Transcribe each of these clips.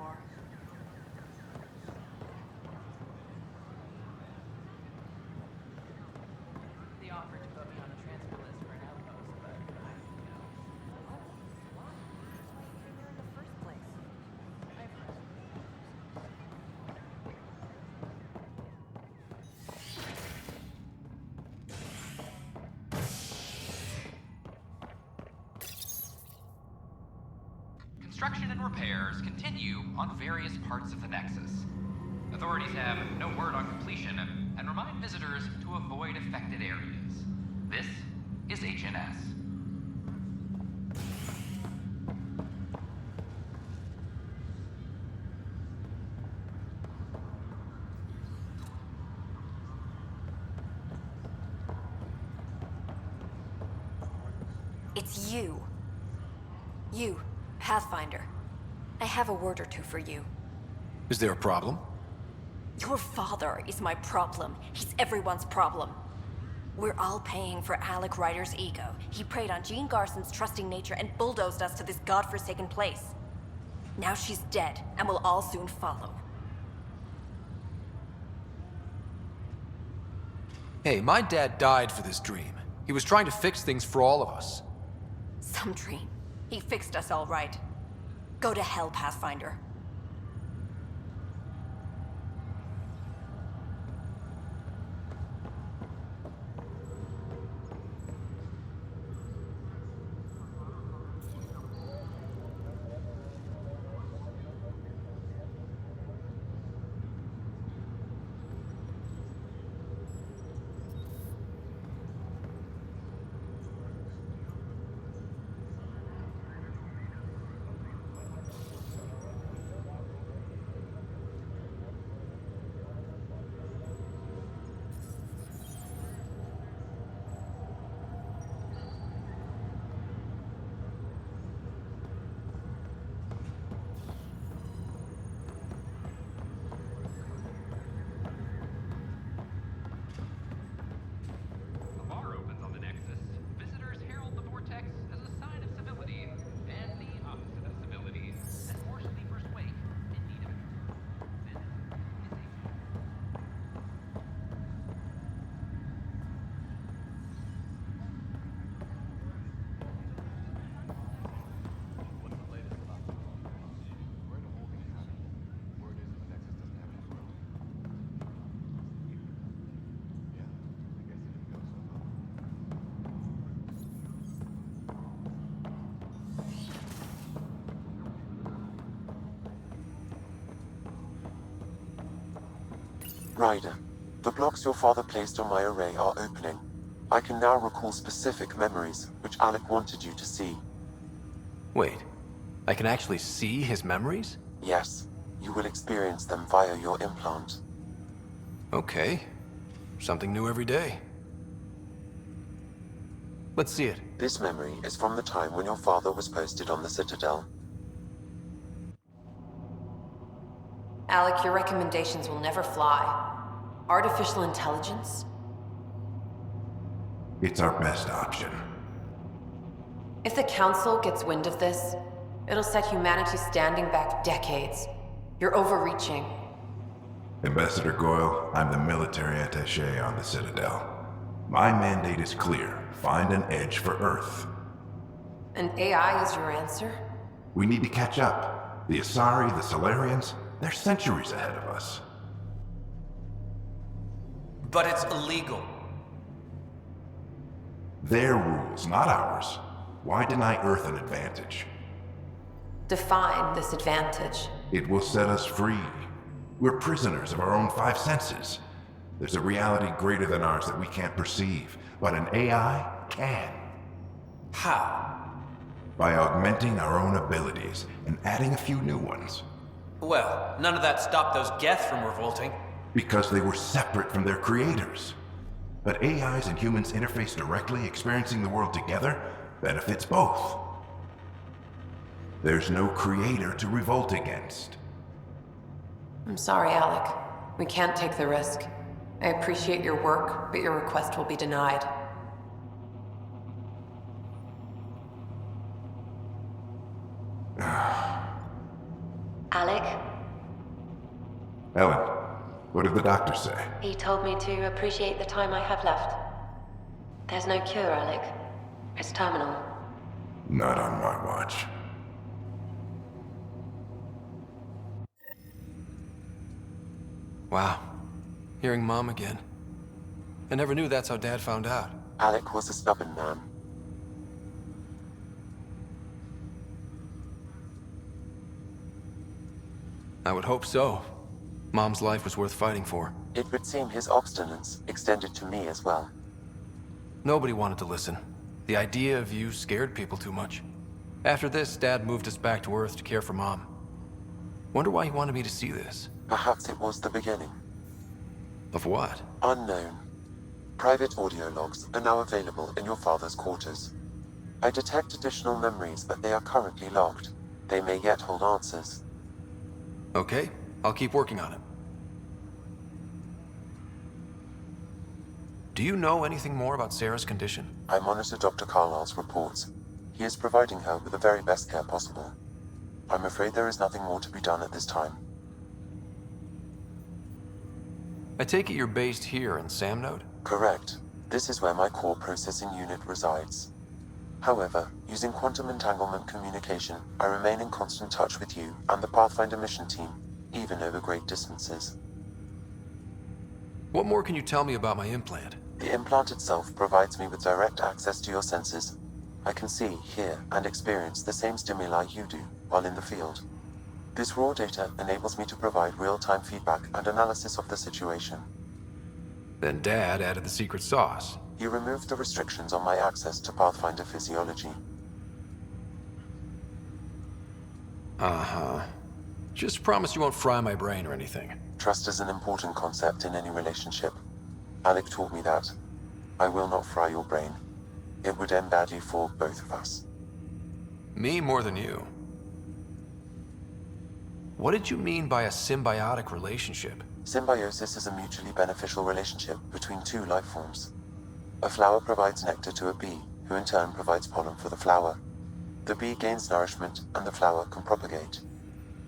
anymore. They offered to put me on the transfer list for an outpost, but I didn't go. Oh, why? That's why you came here in the first place. I've heard. Construction and repairs continue on various parts of the Nexus. Authorities have no word on completion and remind visitors to avoid affected areas. This is HNS. It's you. You, Pathfinder. I have a word or two for you. Is there a problem? Your father is my problem. He's everyone's problem. We're all paying for Alec Ryder's ego. He preyed on Jean Garson's trusting nature and bulldozed us to this godforsaken place. Now she's dead, and we'll all soon follow. Hey, my dad died for this dream. He was trying to fix things for all of us. Some dream. He fixed us all right. Go to hell, Pathfinder. A bar opens on the Nexus. Visitors herald the vortex as a sign of civility, and the opposite of civility, as forced leapers wake in need of it. This is What's the latest about the We're in a holding pattern. Word is the Nexus doesn't have any growth. Yeah, I guess it didn't go so well. Ryder, the blocks your father placed on my array are opening. I can now recall specific memories, which Alec wanted you to see. Wait, I can actually see his memories? Yes, you will experience them via your implant. Okay. Something new every day. Let's see it. This memory is from the time when your father was posted on the Citadel. Alec, your recommendations will never fly. Artificial intelligence? It's our best option. If the Council gets wind of this, it'll set humanity standing back decades. You're overreaching. Ambassador Goyle, I'm the military attaché on the Citadel. My mandate is clear. Find an edge for Earth. And AI is your answer? We need to catch up. The Asari, the Solarians, they're centuries ahead of us. But it's illegal. Their rules, not ours. Why deny Earth an advantage? Define this advantage. It will set us free. We're prisoners of our own five senses. There's a reality greater than ours that we can't perceive, but an AI can. How? By augmenting our own abilities and adding a few new ones. Well, none of that stopped those Geth from revolting. Because they were separate from their creators. But AIs and humans interface directly, experiencing the world together, benefits both. There's no creator to revolt against. I'm sorry, Alec. We can't take the risk. I appreciate your work, but your request will be denied. Alec, Ellen, what did the doctor say? he told me to appreciate the time I have left. There's no cure, Alec. It's terminal. Not on my watch. Wow. Hearing Mom again. I never knew that's how Dad found out. Alec was a stubborn man. I would hope so. Mom's life was worth fighting for. It would seem his obstinance extended to me as well. Nobody wanted to listen. The idea of you scared people too much. After this, Dad moved us back to Earth to care for Mom. Wonder why he wanted me to see this. Perhaps it was the beginning. Of what? Unknown. Private audio logs are now available in your father's quarters. I detect additional memories, but they are currently logged. They may yet hold answers. Okay, I'll keep working on it. Do you know anything more about Sarah's condition? I monitor Dr. Carlisle's reports. He is providing her with the very best care possible. I'm afraid there is nothing more to be done at this time. I take it you're based here in Samnode? Correct. This is where my core processing unit resides. However, using quantum entanglement communication, I remain in constant touch with you and the Pathfinder mission team, even over great distances. What more can you tell me about my implant? The implant itself provides me with direct access to your senses. I can see, hear, and experience the same stimuli you do while in the field. This raw data enables me to provide real-time feedback and analysis of the situation. Then Dad added the secret sauce. He removed the restrictions on my access to Pathfinder physiology. Uh-huh. Just promise you won't fry my brain or anything. Trust is an important concept in any relationship. Alec taught me that. I will not fry your brain. It would end badly for both of us. Me more than you. What did you mean by a symbiotic relationship? Symbiosis is a mutually beneficial relationship between two life forms. A flower provides nectar to a bee, who in turn provides pollen for the flower. The bee gains nourishment, and the flower can propagate.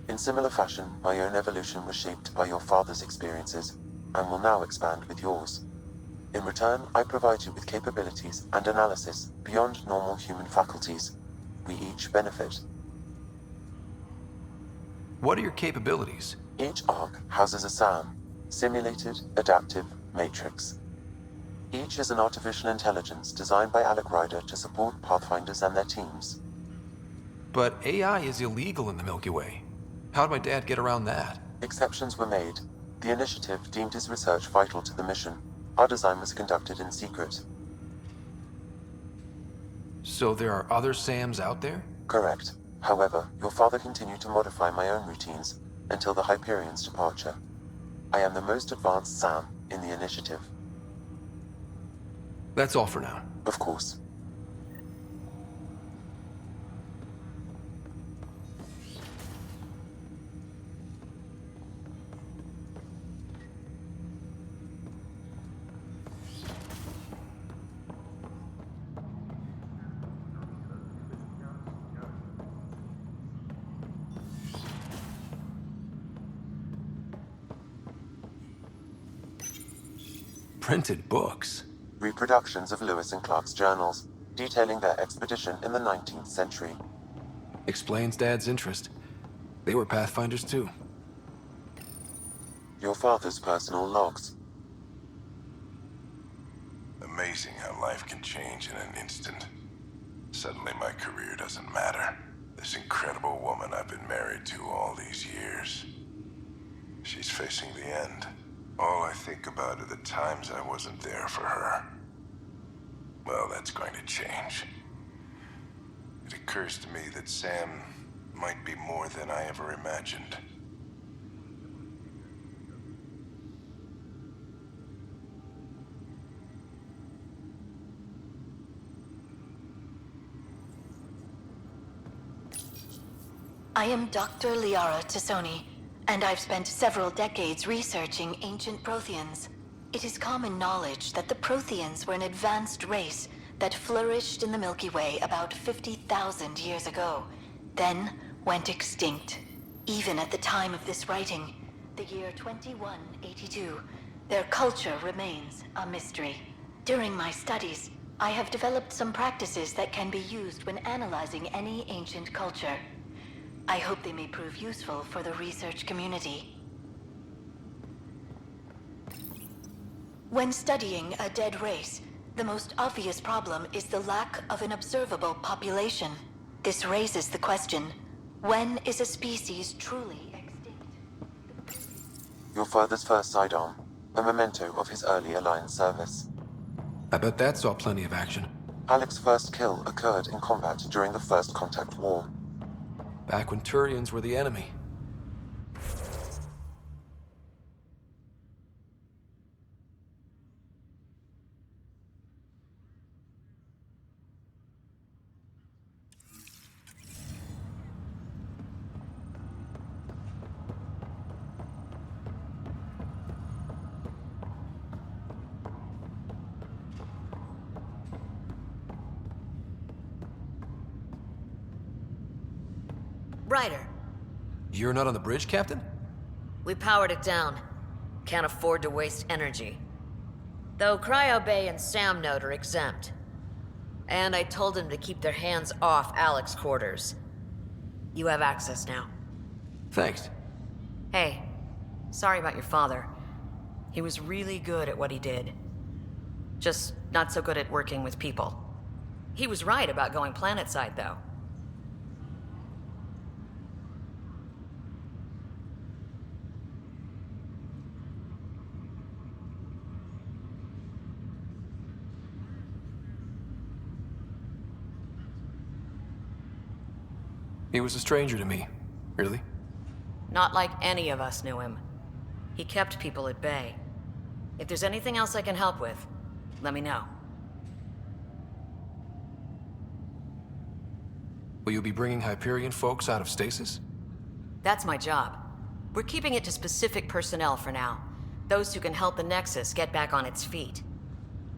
In similar fashion, my own evolution was shaped by your father's experiences, and will now expand with yours. In return, I provide you with capabilities and analysis beyond normal human faculties. We each benefit. What are your capabilities? Each arc houses a SAM, Simulated Adaptive Matrix. Each is an artificial intelligence designed by Alec Ryder to support Pathfinders and their teams. But AI is illegal in the Milky Way. How'd my dad get around that? Exceptions were made. The initiative deemed his research vital to the mission. Our design was conducted in secret. So there are other SAMs out there? Correct. However, your father continued to modify my own routines until the Hyperion's departure. I am the most advanced SAM in the initiative. That's all for now. Of course. Printed books. Reproductions of Lewis and Clark's journals, detailing their expedition in the 19th century. Explains Dad's interest. They were Pathfinders too. Your father's personal logs. Amazing how life can change in an instant. Suddenly my career doesn't matter. This incredible woman I've been married to all these years. She's facing the end. All I think about are the times I wasn't there for her. Well, that's going to change. It occurs to me that Sam might be more than I ever imagined. I am Dr. Liara Tassoni, and I've spent several decades researching ancient Protheans. It is common knowledge that the Protheans were an advanced race that flourished in the Milky Way about 50,000 years ago, then went extinct. Even at the time of this writing, the year 2182, their culture remains a mystery. During my studies, I have developed some practices that can be used when analyzing any ancient culture. I hope they may prove useful for the research community. When studying a dead race, the most obvious problem is the lack of an observable population. This raises the question, when is a species truly extinct? Your father's first sidearm, a memento of his early Alliance service. I bet that saw plenty of action. Alec's first kill occurred in combat during the First Contact War. Back when Turians were the enemy. Ryder, You're not on the bridge, Captain? we powered it down. Can't afford to waste energy. Though Cryo Bay and Sam Node are exempt. And I told them to keep their hands off Alec's quarters. You have access now. Thanks. Hey, sorry about your father. He was really good at what he did. Just not so good at working with people. He was right about going planetside, though. He was a stranger to me. Really? Not like any of us knew him. He kept people at bay. If there's anything else I can help with, let me know. Will you be bringing Hyperion folks out of stasis? That's my job. We're keeping it to specific personnel for now. Those who can help the Nexus get back on its feet.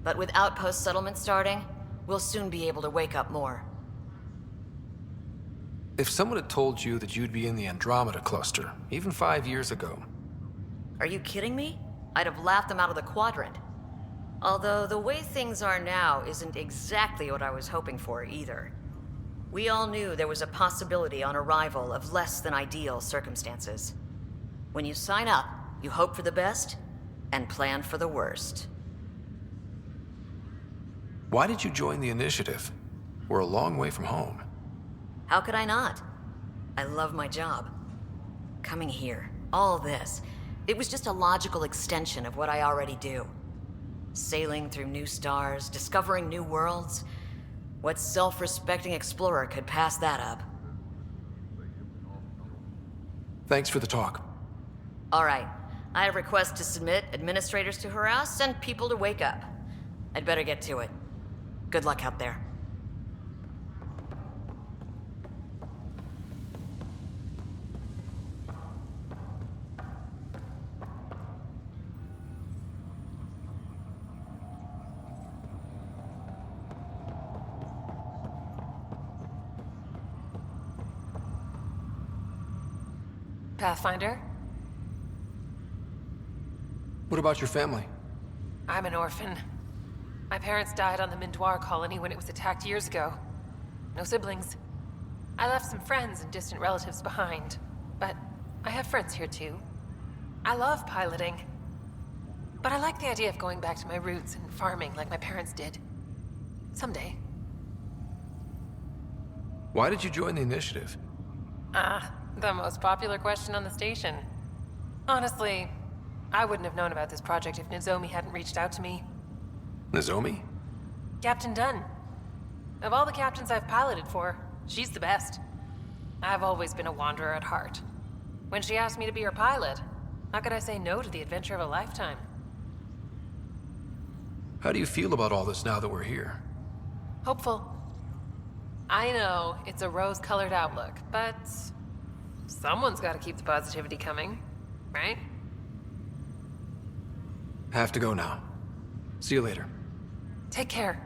But with outpost settlement starting, we'll soon be able to wake up more. If someone had told you that you'd be in the Andromeda cluster, even 5 years ago... Are you kidding me? I'd have laughed them out of the quadrant. Although the way things are now isn't exactly what I was hoping for either. We all knew there was a possibility on arrival of less than ideal circumstances. When you sign up, you hope for the best and plan for the worst. Why did you join the Initiative? We're a long way from home. How could I not? I love my job. Coming here, all this, it was just a logical extension of what I already do. Sailing through new stars, discovering new worlds. What self-respecting explorer could pass that up? Thanks for the talk. All right. I have requests to submit, administrators to harass, and people to wake up. I'd better get to it. Good luck out there. Pathfinder? What about your family? I'm an orphan. My parents died on the Mindoir colony when it was attacked years ago. No siblings. I left some friends and distant relatives behind, but I have friends here too. I love piloting. But I like the idea of going back to my roots and farming like my parents did. Someday. Why did you join the Initiative? The most popular question on the station. Honestly, I wouldn't have known about this project if Nozomi hadn't reached out to me. Nozomi? Captain Dunn. Of all the captains I've piloted for, she's the best. I've always been a wanderer at heart. When she asked me to be her pilot, how could I say no to the adventure of a lifetime? How do you feel about all this now that we're here? Hopeful. I know it's a rose-colored outlook, but someone's got to keep the positivity coming, right? Have to go now. See you later. Take care.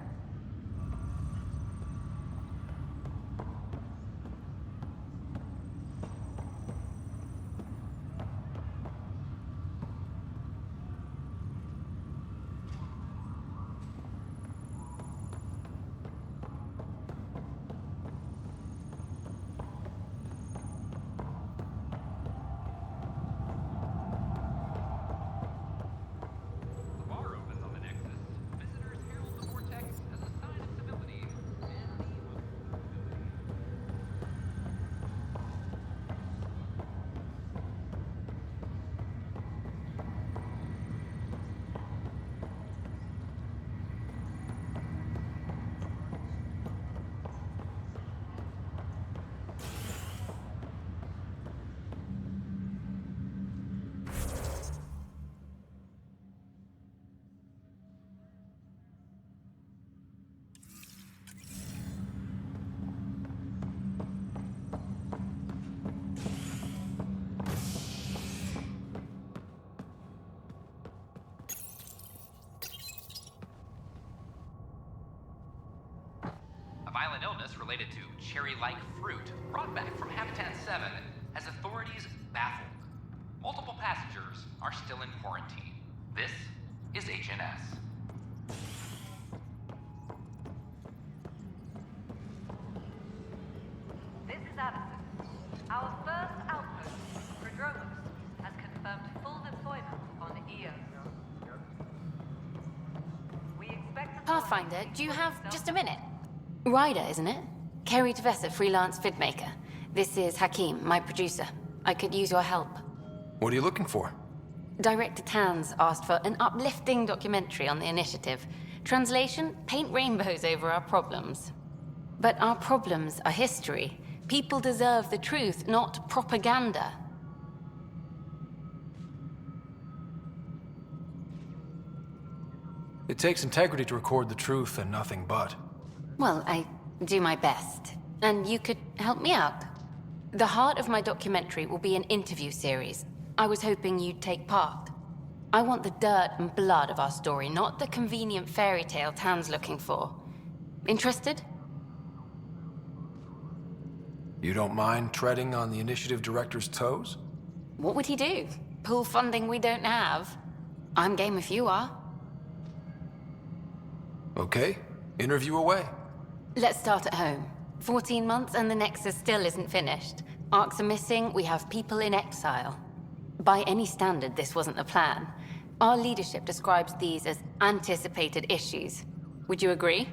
an illness related to cherry-like fruit brought back from Habitat 7 has authorities baffled. Multiple passengers are still in quarantine. This is HNS. This is Addison. Our first outpost, Andromeda, has confirmed full deployment on EO. We expect Pathfinder, do you have just a minute? Ryder, isn't it? Kerry Tevessa, freelance vidmaker. This is Hakim, my producer. I could use your help. What are you looking for? Director Tan's asked for an uplifting documentary on the initiative. Translation, paint rainbows over our problems. But our problems are history. People deserve the truth, not propaganda. It takes integrity to record the truth and nothing but. Well, I do my best. And you could help me out. The heart of my documentary will be an interview series. I was hoping you'd take part. I want the dirt and blood of our story, not the convenient fairy tale Tan's looking for. Interested? You don't mind treading on the initiative director's toes? What would he do? Pull funding we don't have? I'm game if you are. Okay, interview away. Let's start at home. 14 months and the Nexus still isn't finished. Arcs are missing, we have people in exile. By any standard, this wasn't the plan. Our leadership describes these as anticipated issues. Would you agree?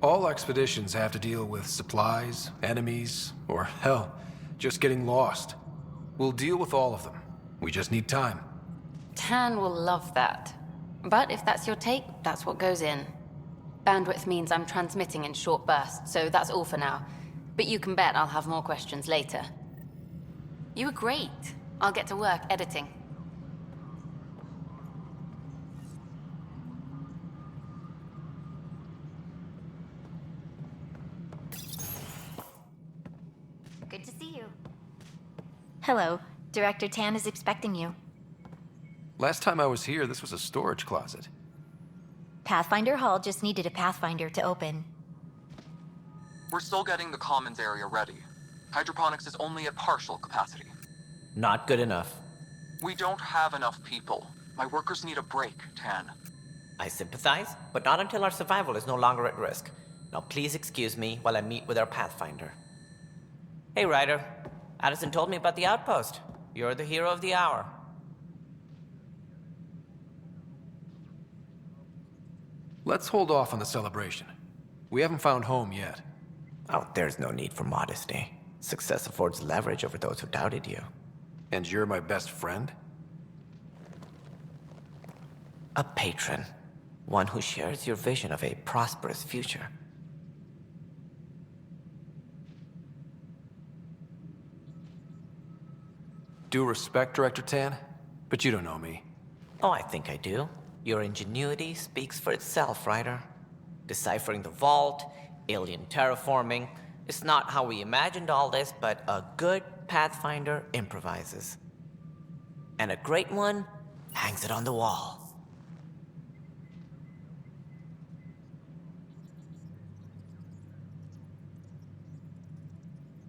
All expeditions have to deal with supplies, enemies, or hell, just getting lost. We'll deal with all of them. We just need time. Tan will love that. But if that's your take, that's what goes in. Bandwidth means I'm transmitting in short bursts, so that's all for now. But you can bet I'll have more questions later. You were great. I'll get to work editing. Good to see you. Hello. Director Tan is expecting you. Last time I was here, this was a storage closet. Pathfinder Hall just needed a Pathfinder to open. We're still getting the commons area ready. Hydroponics is only at partial capacity. Not good enough. We don't have enough people. My workers need a break, Tan. I sympathize, but not until our survival is no longer at risk. Now please excuse me while I meet with our Pathfinder. Hey, Ryder. Addison told me about the outpost. You're the hero of the hour. Let's hold off on the celebration. We haven't found home yet. Oh, there's no need for modesty. Success affords leverage over those who doubted you. And you're my best friend? A patron. One who shares your vision of a prosperous future. Due respect, Director Tan, but you don't know me. Oh, I think I do. Your ingenuity speaks for itself, Ryder. Deciphering the vault, alien terraforming. It's not how we imagined all this, but a good Pathfinder improvises. And a great one hangs it on the wall.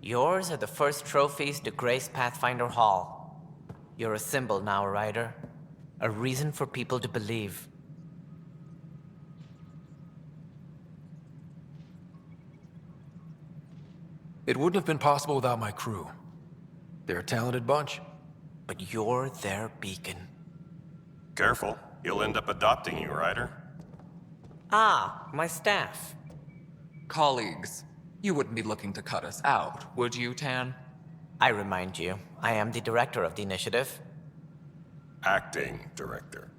Yours are the first trophies to grace Pathfinder Hall. You're a symbol now, Ryder. A reason for people to believe. It wouldn't have been possible without my crew. They're a talented bunch. But you're their beacon. Careful. He'll end up adopting you, Ryder. Ah, my staff. Colleagues, you wouldn't be looking to cut us out, would you, Tan? I remind you, I am the director of the initiative. Acting director.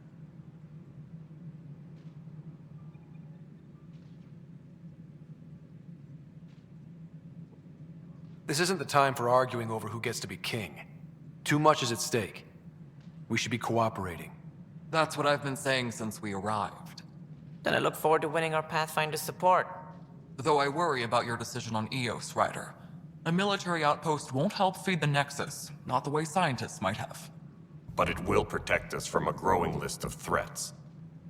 This isn't the time for arguing over who gets to be king. Too much is at stake. We should be cooperating. That's what I've been saying since we arrived. Then I look forward to winning our Pathfinder support. Though I worry about your decision on EOS, Ryder. A military outpost won't help feed the Nexus, not the way scientists might have. But it will protect us from a growing list of threats.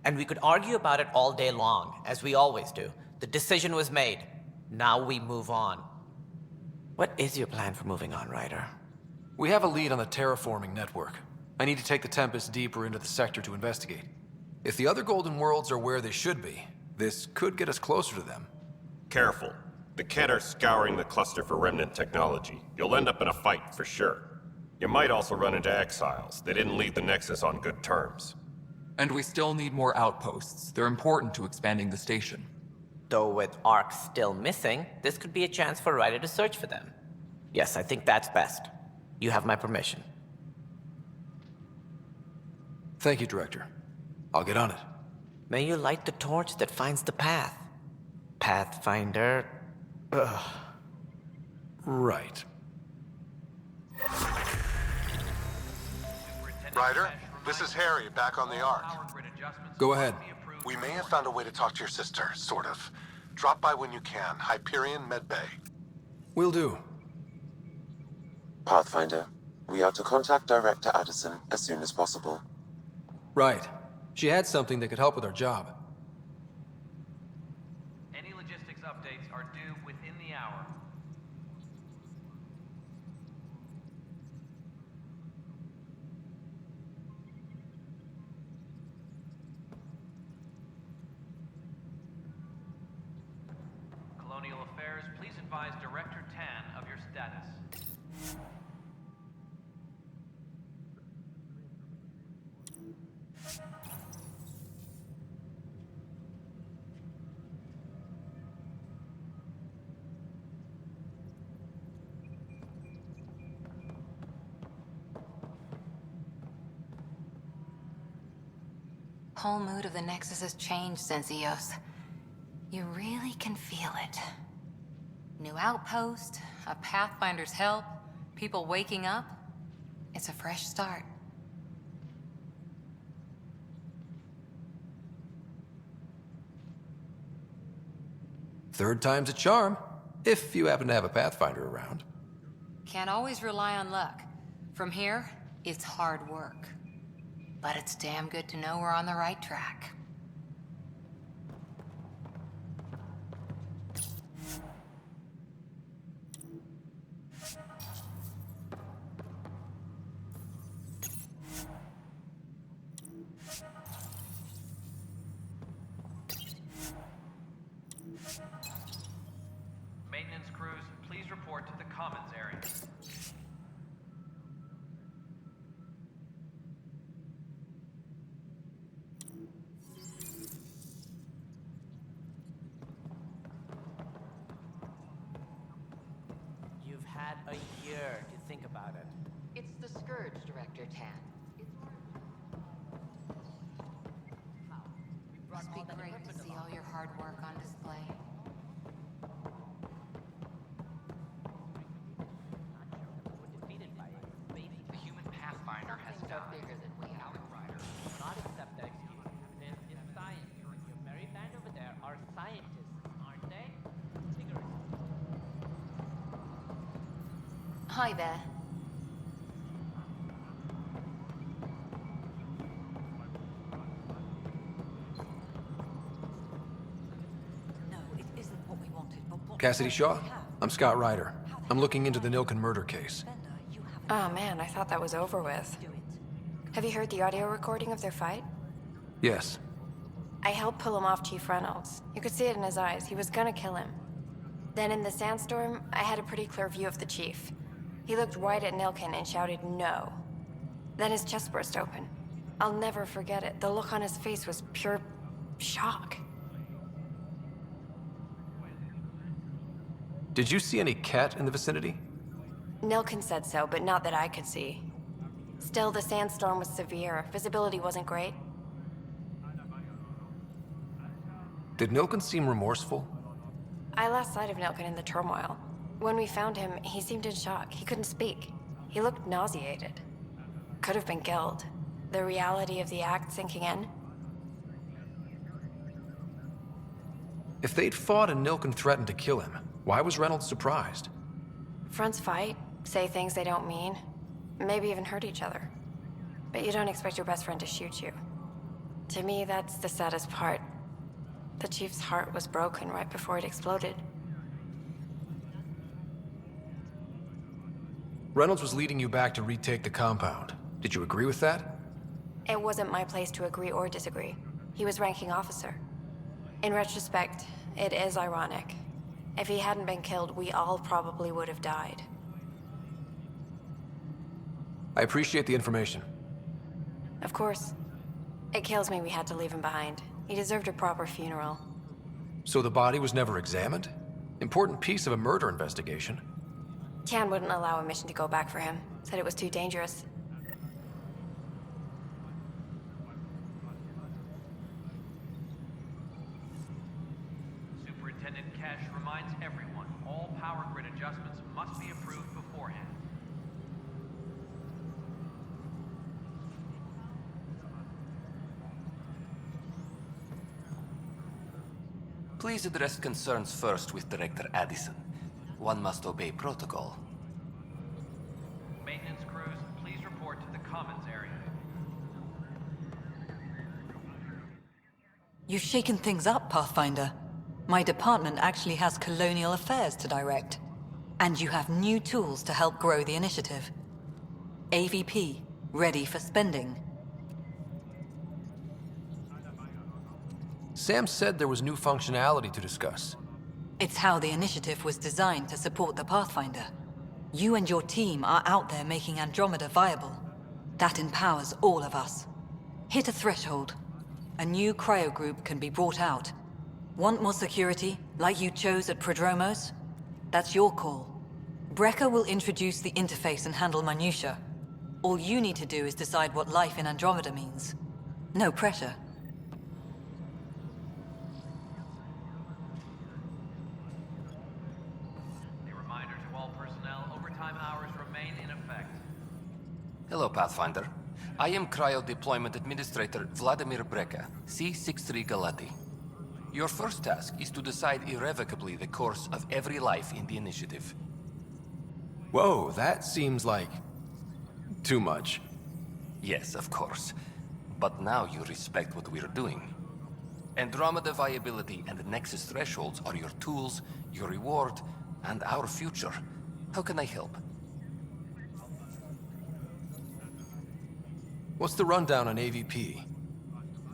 And we could argue about it all day long, as we always do. The decision was made. Now we move on. What is your plan for moving on, Ryder? We have a lead on the terraforming network. I need to take the Tempest deeper into the sector to investigate. If the other Golden Worlds are where they should be, this could get us closer to them. Careful. The Kett are scouring the cluster for remnant technology. You'll end up in a fight, for sure. You might also run into exiles. They didn't leave the Nexus on good terms. And we still need more outposts. They're important to expanding the station. Though with Ark still missing, this could be a chance for Ryder to search for them. Yes, I think that's best. You have my permission. Thank you, Director. I'll get on it. May you light the torch that finds the path. Pathfinder... Ugh. Right. Ryder, this is Harry, back on the Ark. Go ahead. We may have found a way to talk to your sister, sort of. Drop by when you can. Hyperion Medbay. Will do. Pathfinder, we are to contact Director Addison as soon as possible. Right. She had something that could help with our job. Any logistics updates are due within the hour. Colonial Affairs, please advise Director Tan of your status. Whole mood of the Nexus has changed since EOS. You really can feel it. New outpost, a Pathfinder's help, people waking up. It's a fresh start. Third time's a charm, if you happen to have a Pathfinder around. Can't always rely on luck. From here, it's hard work. But it's damn good to know we're on the right track. Maintenance crews, please report to the commons area. You've had a year to think about it. It's the Scourge, Director Tan. Must be great to see all your hard work on display. The human Pathfinder has died. Bigger than we are. Ryder. Not accept that excuse. This is science. Your merry band over there are scientists, aren't they? Hi there. Cassidy Shaw? I'm Scott Ryder. I'm looking into the Nilken murder case. Oh man, I thought that was over with. Have you heard the audio recording of their fight? Yes. I helped pull him off Chief Reynolds. You could see it in his eyes. He was gonna kill him. Then in the sandstorm, I had a pretty clear view of the chief. He looked right at Nilken and shouted no. Then his chest burst open. I'll never forget it. The look on his face was pure shock. Did you see any Kett in the vicinity? Nilken said so, but not that I could see. Still, the sandstorm was severe. Visibility wasn't great. Did Nilken seem remorseful? I lost sight of Nilken in the turmoil. When we found him, he seemed in shock. He couldn't speak. He looked nauseated. Could have been killed. The reality of the act sinking in. If they'd fought and Nilken threatened to kill him, why was Reynolds surprised? Fronts fight, say things they don't mean, maybe even hurt each other. But you don't expect your best friend to shoot you. To me, that's the saddest part. The Chief's heart was broken right before it exploded. Reynolds was leading you back to retake the compound. Did you agree with that? It wasn't my place to agree or disagree. He was ranking officer. In retrospect, it is ironic. If he hadn't been killed, we all probably would have died. I appreciate the information. Of course. It kills me we had to leave him behind. He deserved a proper funeral. So the body was never examined? Important piece of a murder investigation. Tian wouldn't allow a mission to go back for him. Said it was too dangerous. Superintendent Cash reminds everyone all power grid adjustments must be approved beforehand. Please address concerns first with Director Addison. One must obey protocol. Maintenance crews, please report to the commons area. You've shaken things up, Pathfinder. My department actually has colonial affairs to direct. And you have new tools to help grow the initiative. AVP, ready for spending. Sam said there was new functionality to discuss. It's how the initiative was designed to support the Pathfinder. You and your team are out there making Andromeda viable. That empowers all of us. Hit a threshold. A new cryo group can be brought out. Want more security, like you chose at Prodromos? That's your call. Brecker will introduce the interface and handle minutiae. All you need to do is decide what life in Andromeda means. No pressure. Hello, Pathfinder. I am Cryo Deployment Administrator Vladimir Breka, C-63 Galati. Your first task is to decide irrevocably the course of every life in the initiative. Whoa, that seems like... too much. Yes, of course. But now you respect what we're doing. Andromeda viability and Nexus thresholds are your tools, your reward, and our future. How can I help? What's the rundown on AVP?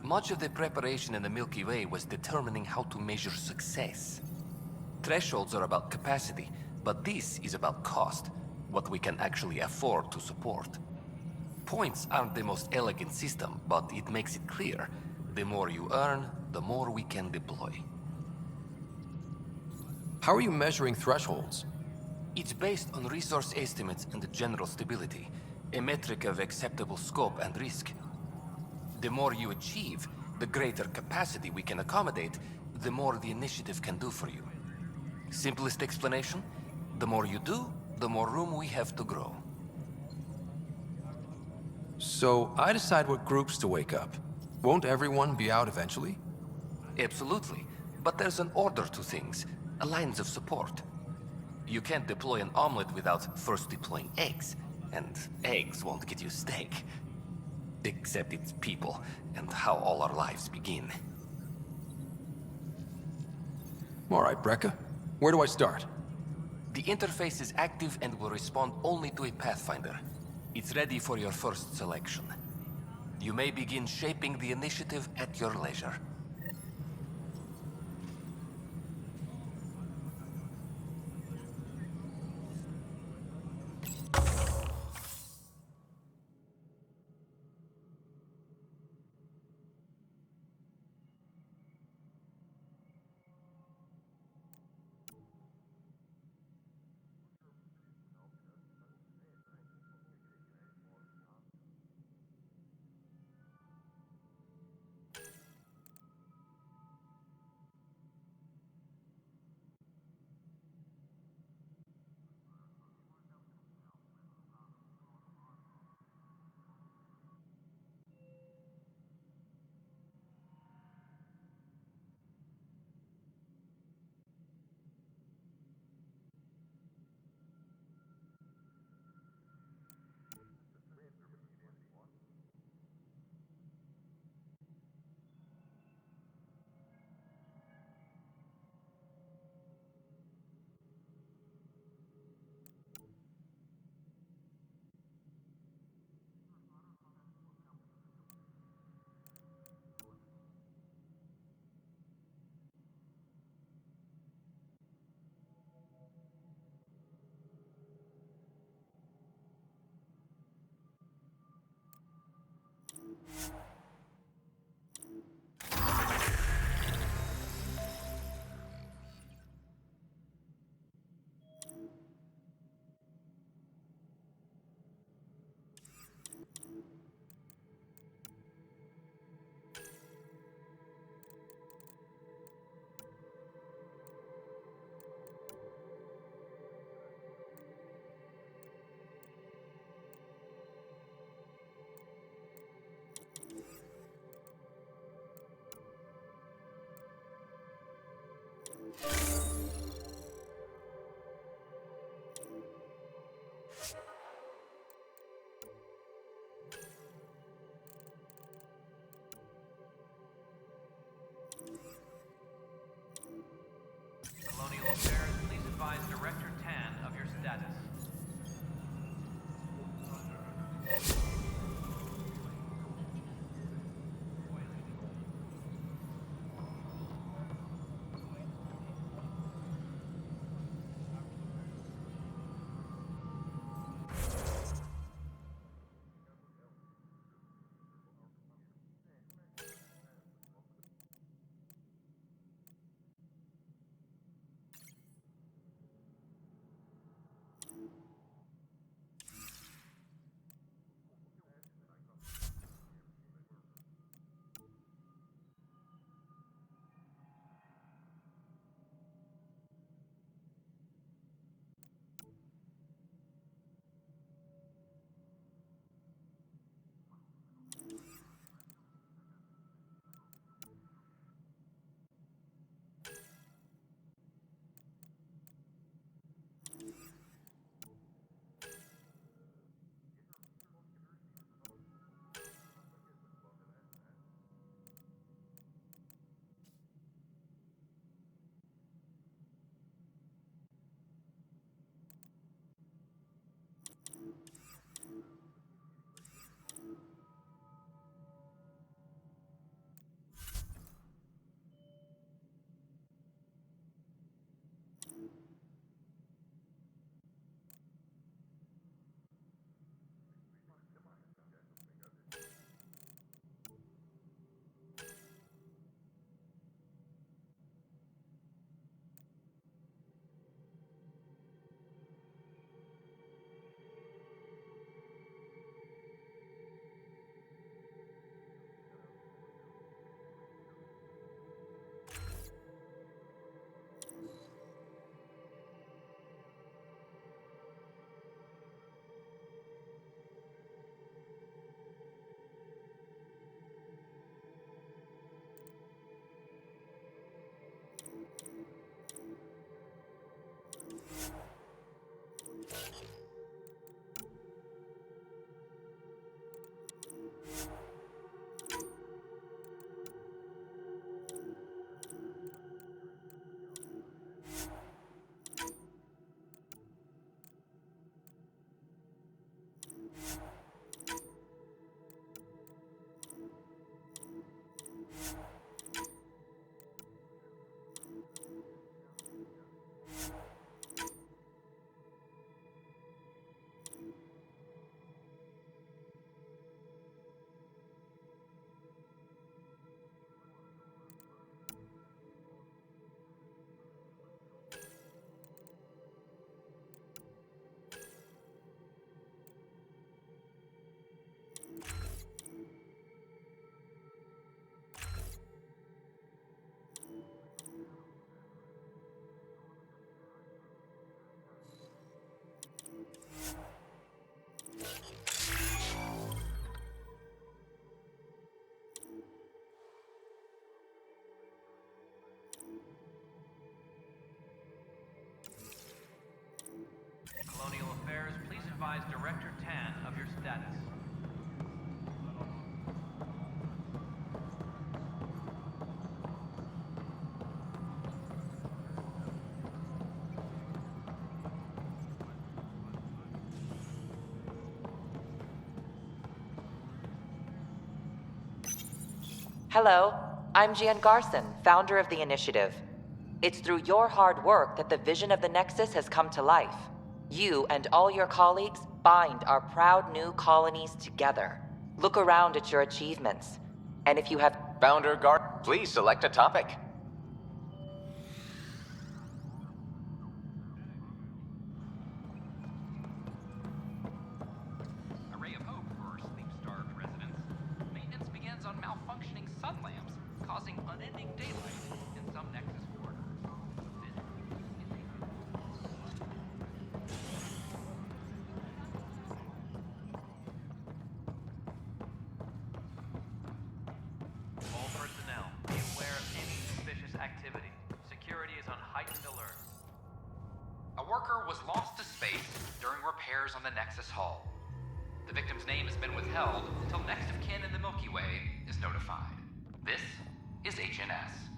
Much of the preparation in the Milky Way was determining how to measure success. Thresholds are about capacity, but this is about cost, what we can actually afford to support. Points aren't the most elegant system, but it makes it clear. The more you earn, the more we can deploy. How are you measuring thresholds? It's based on resource estimates and general stability, a metric of acceptable scope and risk. The more you achieve, the greater capacity we can accommodate, the more the initiative can do for you. Simplest explanation, the more you do, the more room we have to grow. So I decide what groups to wake up. Won't everyone be out eventually? Absolutely, but there's an order to things, a lines of support. You can't deploy an omelet without first deploying eggs. And eggs won't get you steak. Except it's people, and how all our lives begin. All right, Breka. Where do I start? The interface is active and will respond only to a Pathfinder. It's ready for your first selection. You may begin shaping the initiative at your leisure. Colonial Affairs, please advise Director Tan of your status. Colonial Affairs, please advise Director Tan of your status. Hello, I'm Gian Garson, founder of the initiative. It's through your hard work that the vision of the Nexus has come to life. You and all your colleagues bind our proud new colonies together, Look around at your achievements. And if you have... Founder Guard, please select a topic. A ray of hope for sleep-starved residents. Maintenance begins on malfunctioning sun lamps, causing unending daylight in some Nexus quarters. All personnel, be aware of any suspicious activity. Security is on heightened alert. A worker was lost to space during repairs on the Nexus hull. The victim's name has been withheld until next of kin in the Milky Way is notified. This is HNS.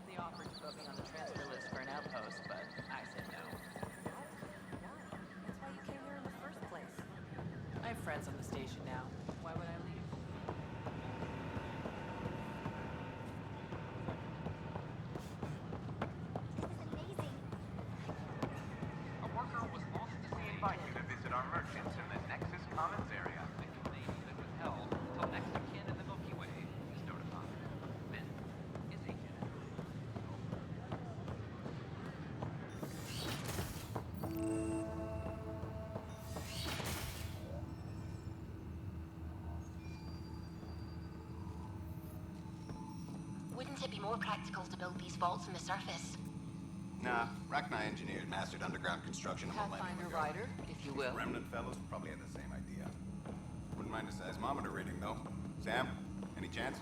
They offered to put me on the transfer list for an outpost, but I said no. That's why you came here in the first place. I have friends on the station now. Why would I leave? A worker was lost to space. We invite you to visit our merchants in the Nexus Commons area. Victim's name has been withheld until next of kin in the Milky Way is notified. This is HNS. Wouldn't it be more practical to build these vaults on the surface? Nah, Rachni engineered mastered underground construction a millennium Pathfinder ago. Rider, if you will. Remnant fellows probably had the same idea. Wouldn't mind a seismometer reading, though. Sam, any chance?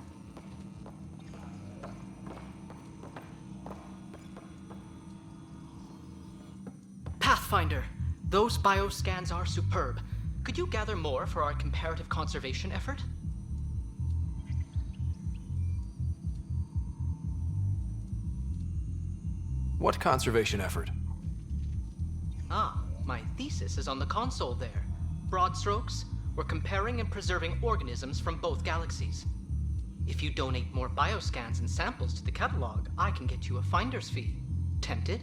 Pathfinder, those bioscans are superb. Could you gather more for our comparative conservation effort? What conservation effort? Ah, my thesis is on the console there. Broad strokes, we're comparing and preserving organisms from both galaxies. If you donate more bioscans and samples to the catalog, I can get you a finder's fee. Tempted?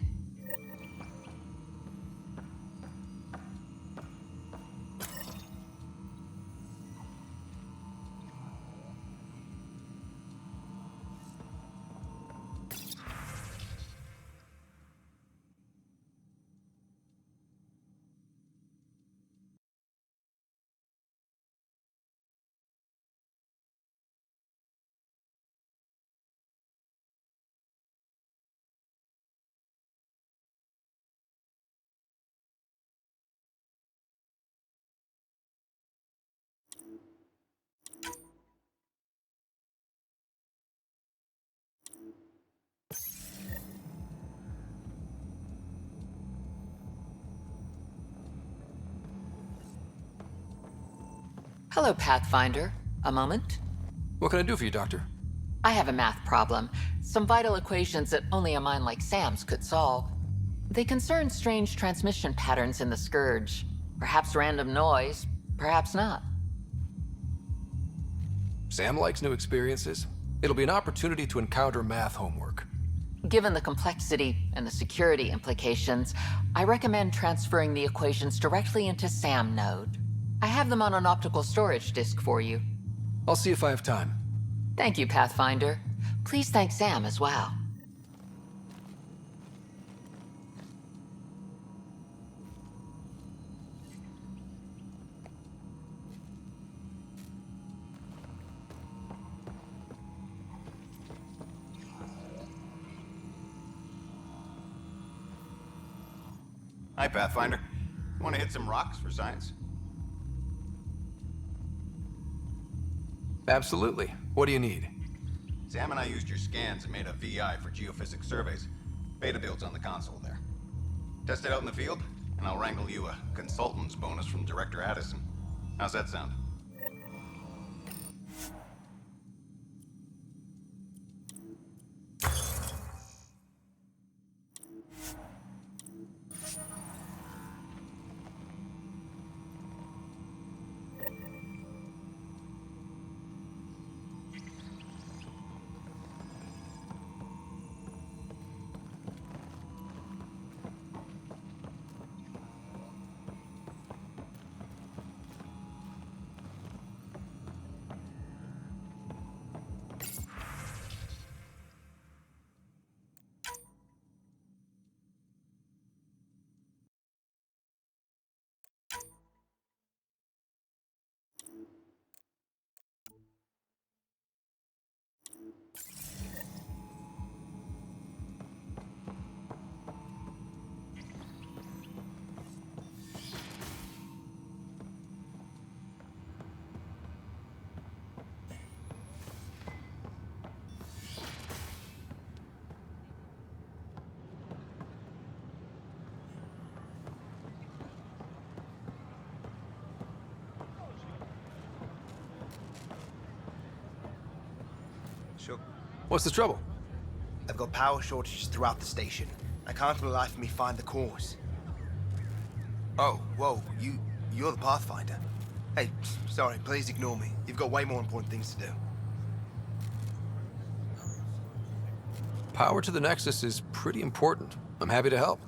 Hello, Pathfinder. A moment? What can I do for you, Doctor? I have a math problem. Some vital equations that only a mind like Sam's could solve. They concern strange transmission patterns in the Scourge. Perhaps random noise, perhaps not. Sam likes new experiences. It'll be an opportunity to encounter math homework. Given the complexity and the security implications, I recommend transferring the equations directly into SAM node. I have them on an optical storage disk for you. I'll see if I have time. Thank you, Pathfinder. Please thank Sam as well. Hi, Pathfinder. Want to hit some rocks for science? Absolutely. What do you need? Sam and I used your scans and made a VI for geophysics surveys. Beta builds on the console there. Test it out in the field, and I'll wrangle you a consultant's bonus from Director Addison. How's that sound? Chuck. What's the trouble? I've got power shortages throughout the station. I can't for the life of me find the cause. Oh, whoa, you're the Pathfinder. Hey, sorry, please ignore me. You've got way more important things to do. Power to the Nexus is pretty important. I'm happy to help.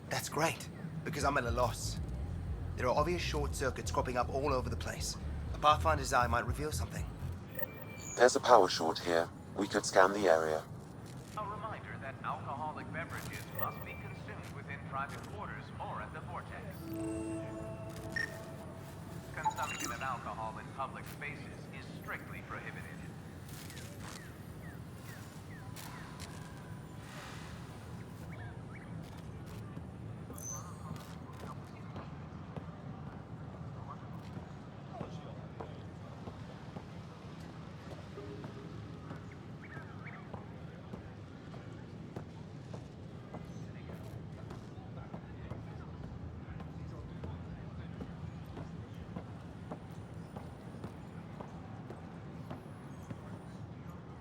That's great, because I'm at a loss. There are obvious short circuits cropping up all over the place. A Pathfinder's eye might reveal something. There's a power short here. We could scan the area. A reminder that alcoholic beverages must be consumed within private quarters or at the vortex. Consumption of alcohol in public spaces is strictly prohibited.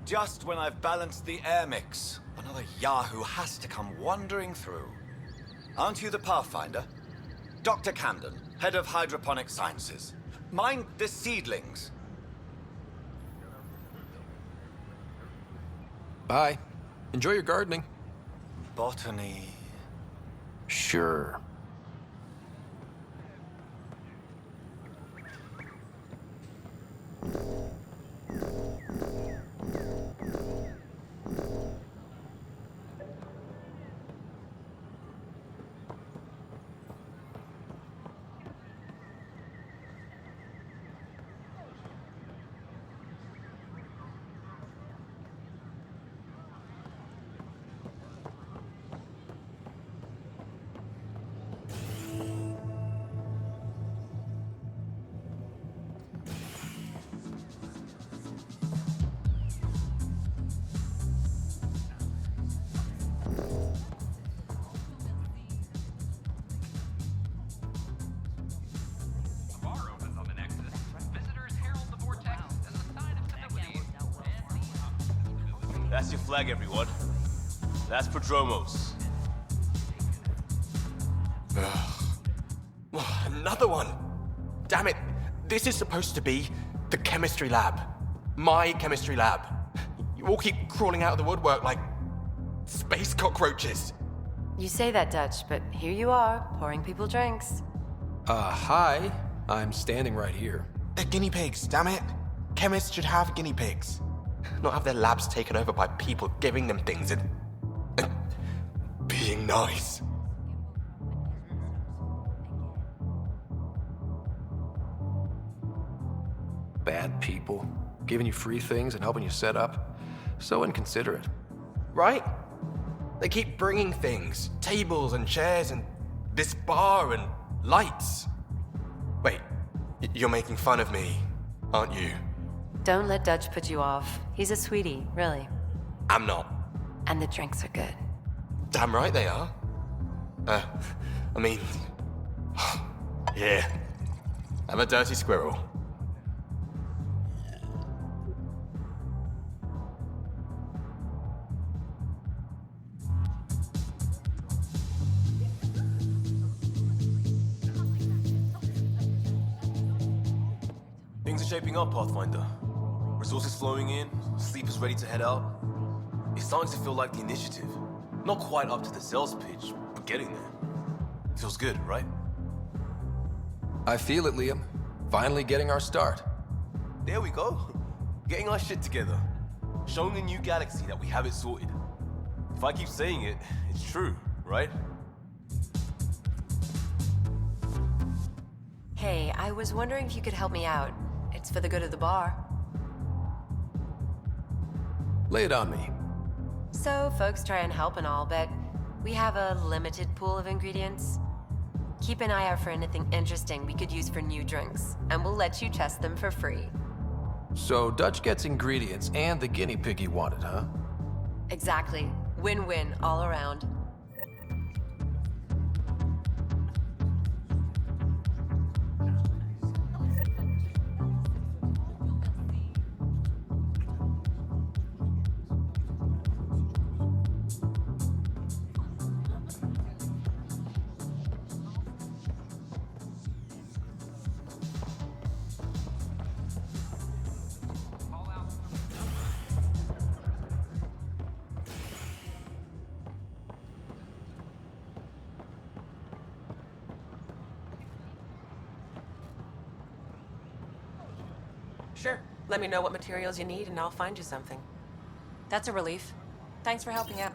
Just when I've balanced the air mix, another Yahoo has to come wandering through. Aren't you the Pathfinder? Dr. Camden, head of hydroponic sciences. Mind the seedlings. Bye. Enjoy your gardening. Botany. Sure. That's your flag, everyone. That's Prodromos. Another one! Damn it! This is supposed to be the chemistry lab. My chemistry lab. You all keep crawling out of the woodwork like space cockroaches. You say that, Dutch, but here you are, pouring people drinks. Hi. I'm standing right here. They're guinea pigs, damn it. Chemists should have guinea pigs. Not have their labs taken over by people giving them things and being nice. Bad people. Giving you free things and helping you set up. So inconsiderate. Right? They keep bringing things. Tables and chairs and this bar and lights. Wait, you're making fun of me, aren't you? Don't let Dutch put you off. He's a sweetie, really. I'm not. And the drinks are good. Damn right they are. I mean... yeah. I'm a dirty squirrel. Things are shaping up, Pathfinder. Resources flowing in, sleepers ready to head out. It's starting to feel like the initiative. Not quite up to the sales pitch, but getting there. Feels good, right? I feel it, Liam. Finally getting our start. There we go. Getting our shit together. Showing a new galaxy that we have it sorted. If I keep saying it, it's true, right? Hey, I was wondering if you could help me out. It's for the good of the bar. Lay it on me. So, folks try and help and all, but we have a limited pool of ingredients. Keep an eye out for anything interesting we could use for new drinks, and we'll let you test them for free. So Dutch gets ingredients and the guinea pig he wanted, huh? Exactly. Win-win all around. Sure. Let me know what materials you need and I'll find you something. That's a relief. Thanks for helping out.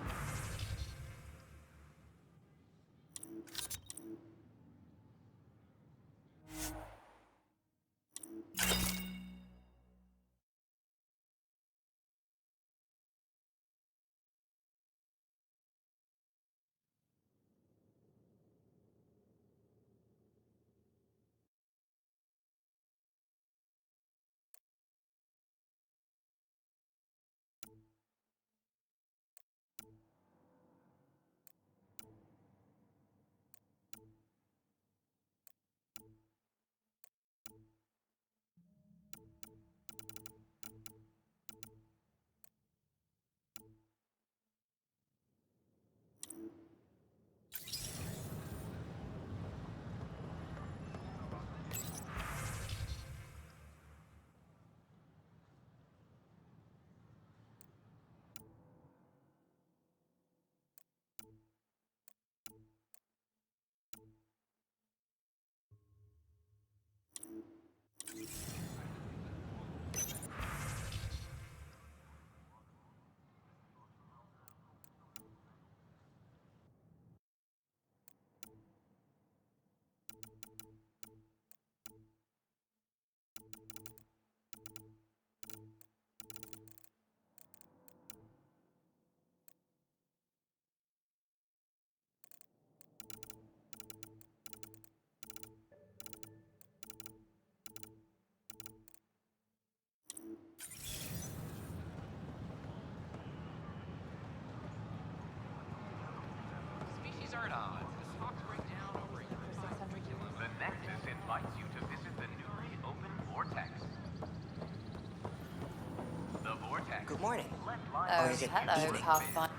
Species are at odds. The stocks break down over a 600 kilometers. The Nexus invites you to visit the newly opened Vortex. The Vortex. Good morning. Oh, Or is it hello, evening? Pathfinder.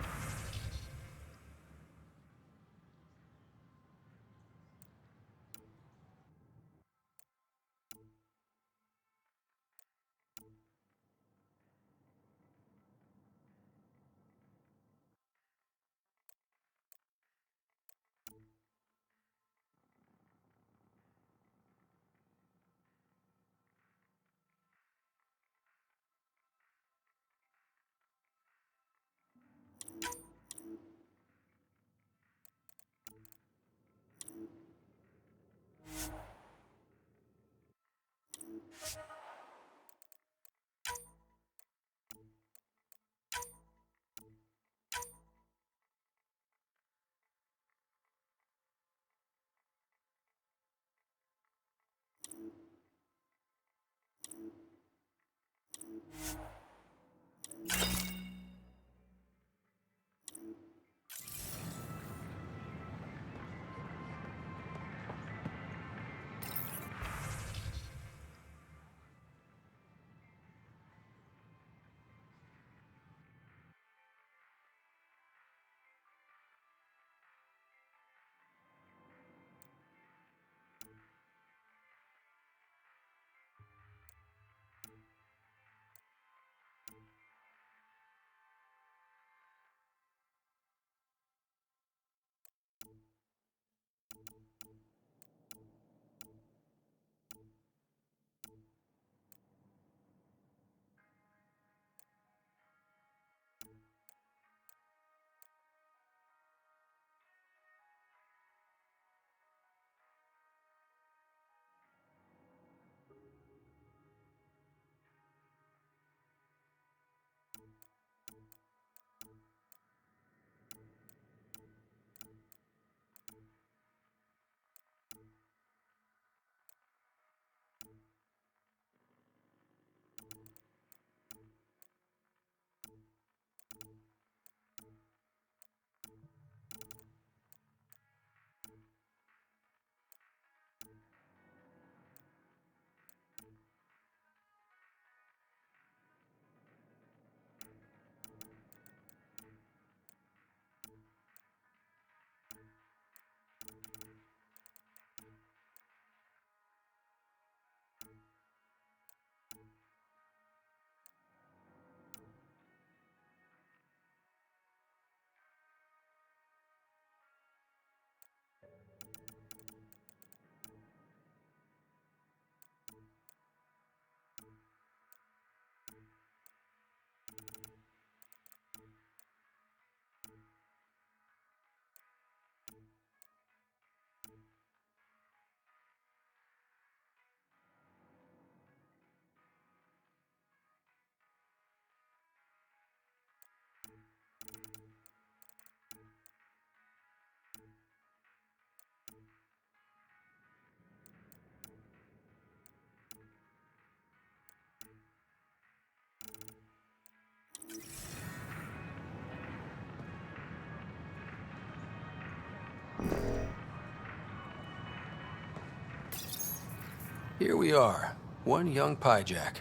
Here we are, one young pyjack.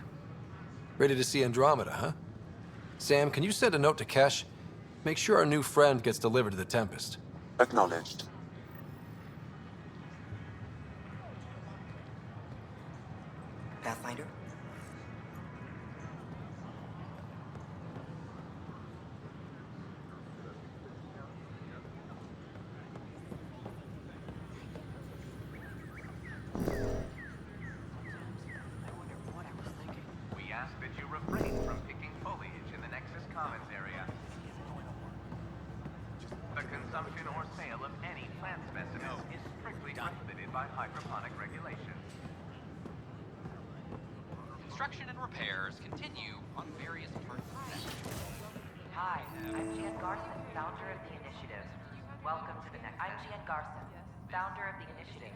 Ready to see Andromeda, huh? Sam, can you send a note to Kesh? Make sure our new friend gets delivered to the Tempest. Acknowledged. Pathfinder? We ask that you refrain from picking foliage in the Nexus Commons area. The consumption or sale of any plant specimen is strictly prohibited by hydroponic regulations. Construction and repairs continue on various parts of the nexus. Hi, I'm Gian Garson, founder of the initiative. Welcome to the Nexus. I'm Gian Garson, founder of the initiative.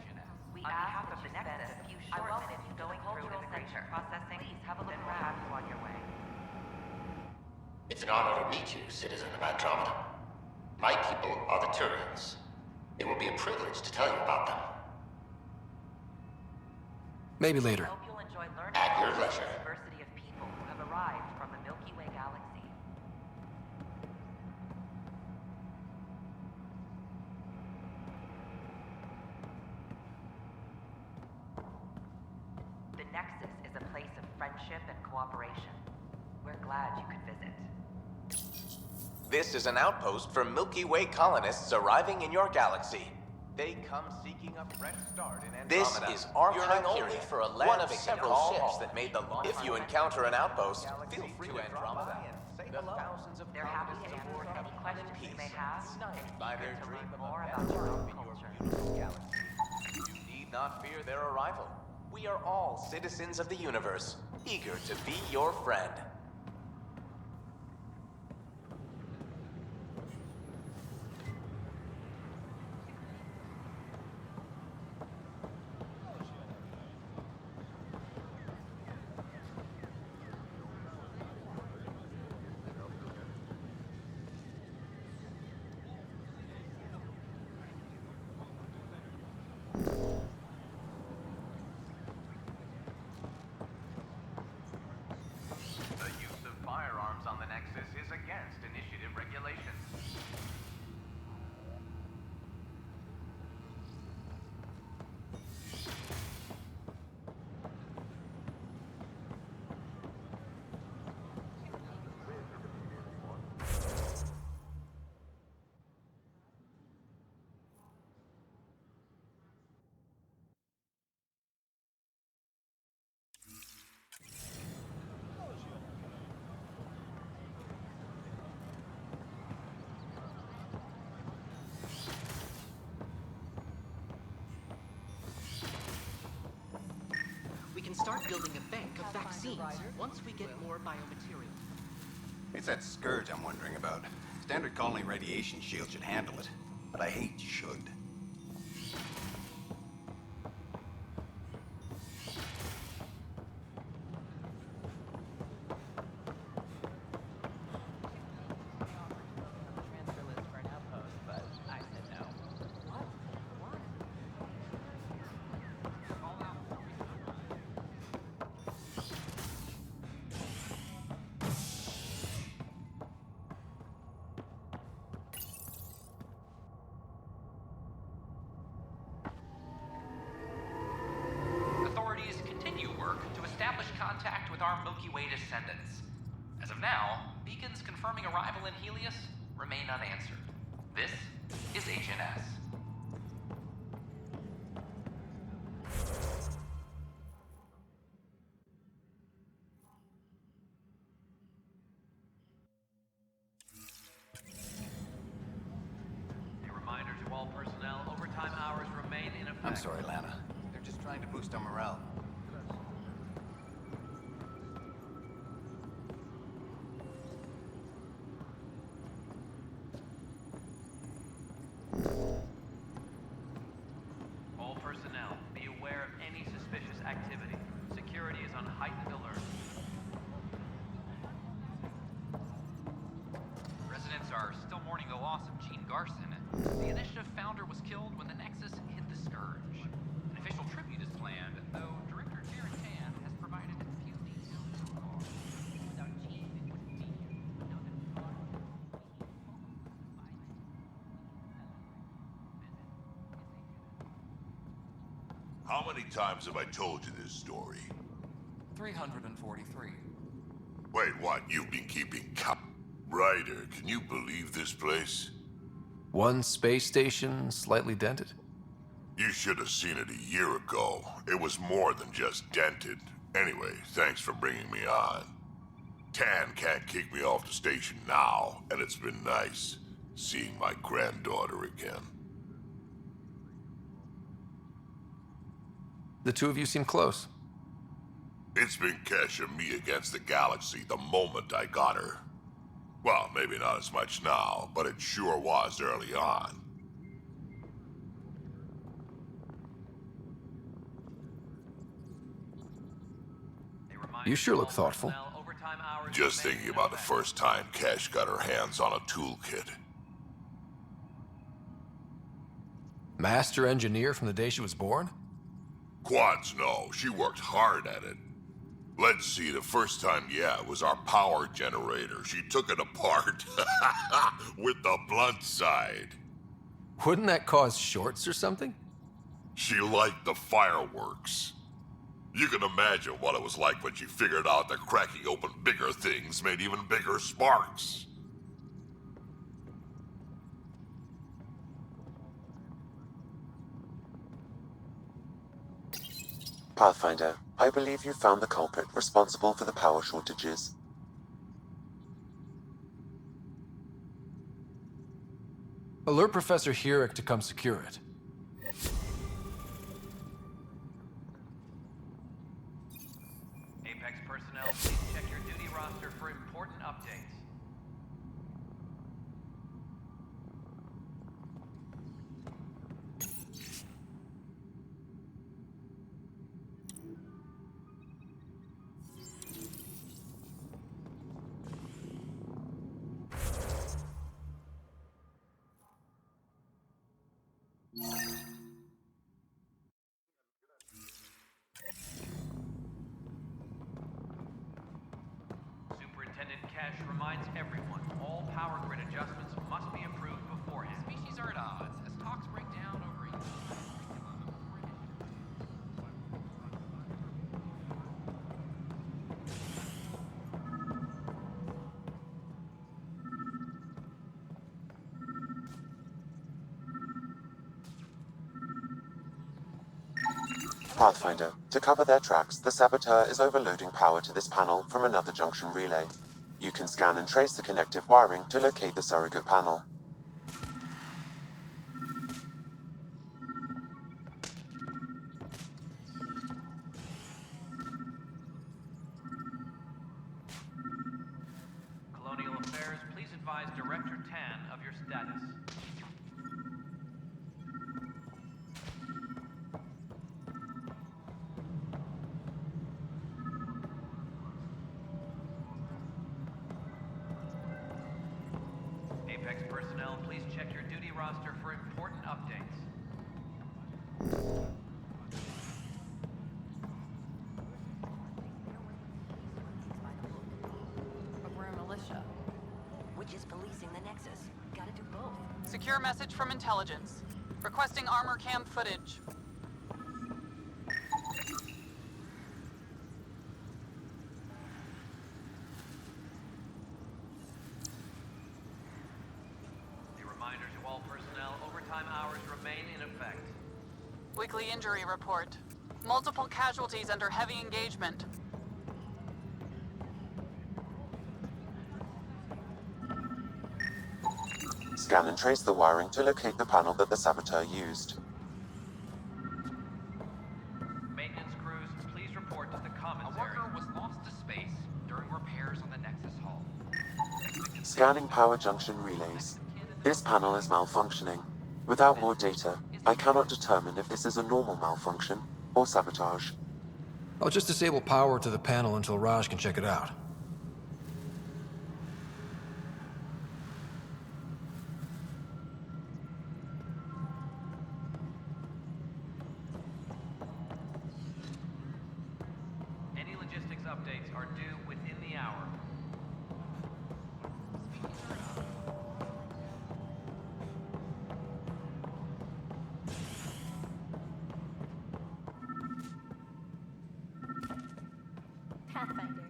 We on behalf of the Nexus, a few short minutes going through immigration processing. Please have a look around you on your way. It's an honor to meet you, citizen of Andromeda. My people are the Turians. It will be a privilege to tell you about them. Maybe later. I hope you'll enjoy learning At your about leisure. the diversity of people who have arrived from the Milky Way galaxy. The Nexus is a place of friendship and cooperation. We're glad you could visit. This is an outpost for Milky Way colonists arriving in your galaxy. They come seeking a fresh start in Andromeda. This is our time only for a one of several ships that made the launch. If you encounter an outpost, feel free to Andromeda and say the thousands of They're happy to answer any questions you may have and by eager their to dream learn of more a about better your life own in your culture. beautiful galaxy. You need not fear their arrival. We are all citizens of the universe, eager to be your friend. The use of firearms on the Nexus is against initiative regulations. We can start building a bank of vaccines once we get more biomaterial. It's that scourge I'm wondering about. Standard colony radiation shield should handle it, but I hate should. Transfer list for an outpost, but I said no. What? What? Authorities continue work to establish contact with our Milky Way descendants. As of now, beacons confirming arrival in Helios remain unanswered. This is Agent S. A reminder to all personnel, overtime hours remain in effect. I'm sorry, Lana. They're just trying to boost our morale. All personnel, be aware of any suspicious activity. Security is on heightened alert. Residents are still mourning the loss of Gene Garson. The initiative founder was killed when the Nexus hit the Scourge. An official tribute is planned, though Director How many times have I told you this story? 343. Wait, what? You've been keeping count? Ryder, can you believe this place? One space station, slightly dented? You should have seen it a year ago. It was more than just dented. Anyway, thanks for bringing me on. Tan can't kick me off the station now, and it's been nice seeing my granddaughter again. The two of you seem close. It's been Kesh and me against the galaxy the moment I got her. Well, maybe not as much now, but it sure was early on. You sure look thoughtful. Just thinking about the first time Kesh got her hands on a toolkit. Master engineer from the day she was born? Quads no, she worked hard at it. Let's see, the first time, yeah, was our power generator. She took it apart with the blunt side. Wouldn't that cause shorts or something? She liked the fireworks. You can imagine what it was like when she figured out that cracking open bigger things made even bigger sparks. Pathfinder, I believe you found the culprit responsible for the power shortages. Alert Professor Hurek to come secure it. Apex personnel, please check your duty roster for important updates. Superintendent Cash reminds everyone all power grid adjustments must be approved beforehand. Species are at odds as talks break down over each Pathfinder, to cover their tracks, the saboteur is overloading power to this panel from another junction relay. You can scan and trace the connective wiring to locate the surrogate panel. Colonial Affairs, please advise Director Tan of your status. Apex personnel, please check your duty roster for important updates. But we're a militia. Which is policing the Nexus. Gotta do both. Secure message from intelligence. Requesting armor cam footage. A reminder to all personnel, overtime hours remain in effect. Weekly injury report. Multiple casualties under heavy engagement. Scan and trace the wiring to locate the panel that the saboteur used. Maintenance crews, please report to the commissary. A worker was lost to space during repairs on the Nexus hull. Scanning power junction relays. This panel is malfunctioning. Without more data, I cannot determine if this is a normal malfunction or sabotage. I'll just disable power to the panel until Raj can check it out. Any logistics updates are due within the hour. Pathfinder.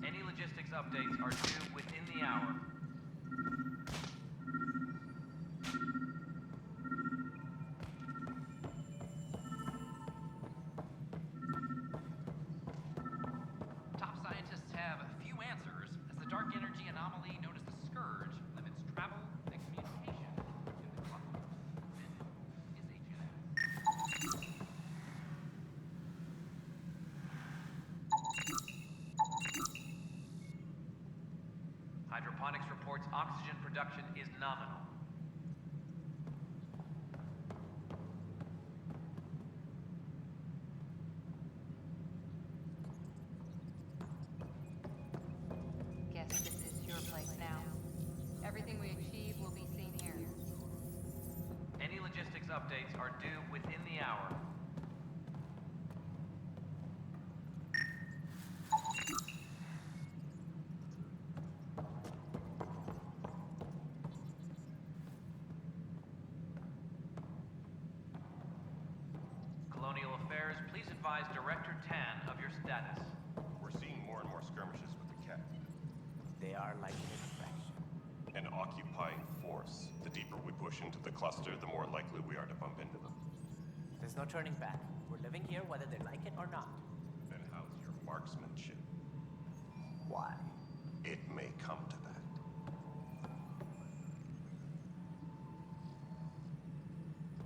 Any logistics updates are due within the hour. Top scientists have few answers, as the dark energy anomaly known as the Scourge limits travel and communication in the cluster. This is HNS. Hydroponics reports oxygen production is nominal. Guess this is your place now. Everything we achieve will be seen here. Any logistics updates are due within the hour. Colonial Affairs, please advise Director Tan of your status. We're seeing more and more skirmishes with the Ket. They are like an infection. An occupying force. The deeper we push into the cluster, the more likely we are to bump into them. There's no turning back. We're living here whether they like it or not. Then how's your marksmanship? Why? It may come to that.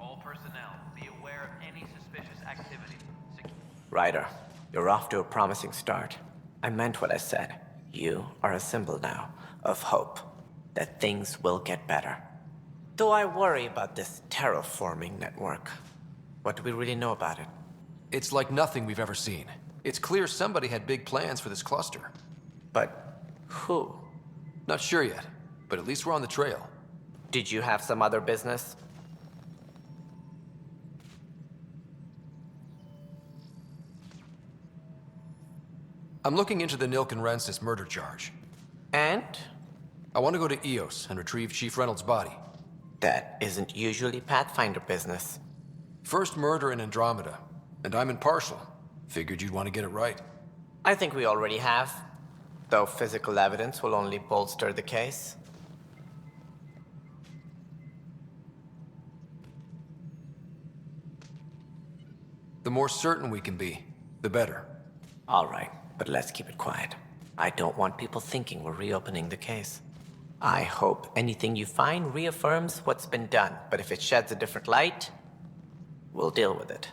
All personnel, be aware of any suspicious activity. Ryder, you're off to a promising start. I meant what I said. You are a symbol now of hope that things will get better. Though I worry about this terraforming network. What do we really know about it? It's like nothing we've ever seen. It's clear somebody had big plans for this cluster. But who? Not sure yet, but at least we're on the trail. Did you have some other business? I'm looking into the Nilk and Rensis murder charge. And? I want to go to EOS and retrieve Chief Reynolds' body. That isn't usually Pathfinder business. First murder in Andromeda, and I'm impartial. Figured you'd want to get it right. I think we already have. Though physical evidence will only bolster the case. The more certain we can be, the better. All right, but let's keep it quiet. I don't want people thinking we're reopening the case. I hope anything you find reaffirms what's been done, but if it sheds a different light, we'll deal with it.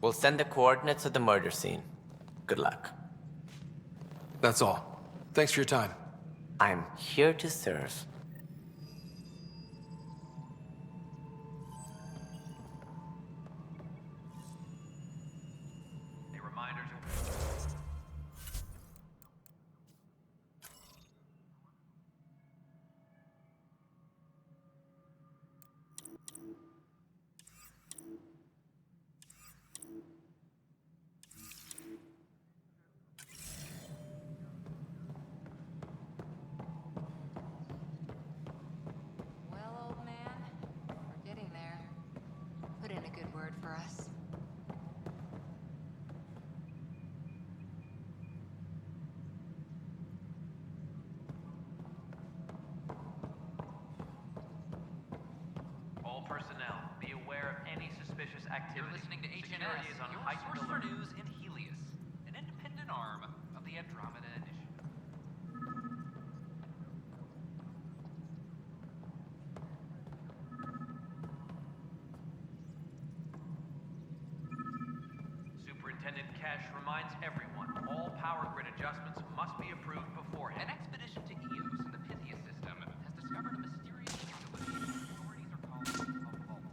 We'll send the coordinates of the murder scene. Good luck. That's all. Thanks for your time. I'm here to serve. A reminder to... Well, old man, we're getting there. Put in a good word for us. All personnel, be aware of any suspicious activity. You're listening to HNS, Security is on heightened source for news in Helios, an independent arm of the Andromeda Initiative. Superintendent Cash reminds everyone, all power grid adjustments must be approved beforehand. An expedition to Eos in the Pythia system has discovered a mysterious facility authorities are calling a vault.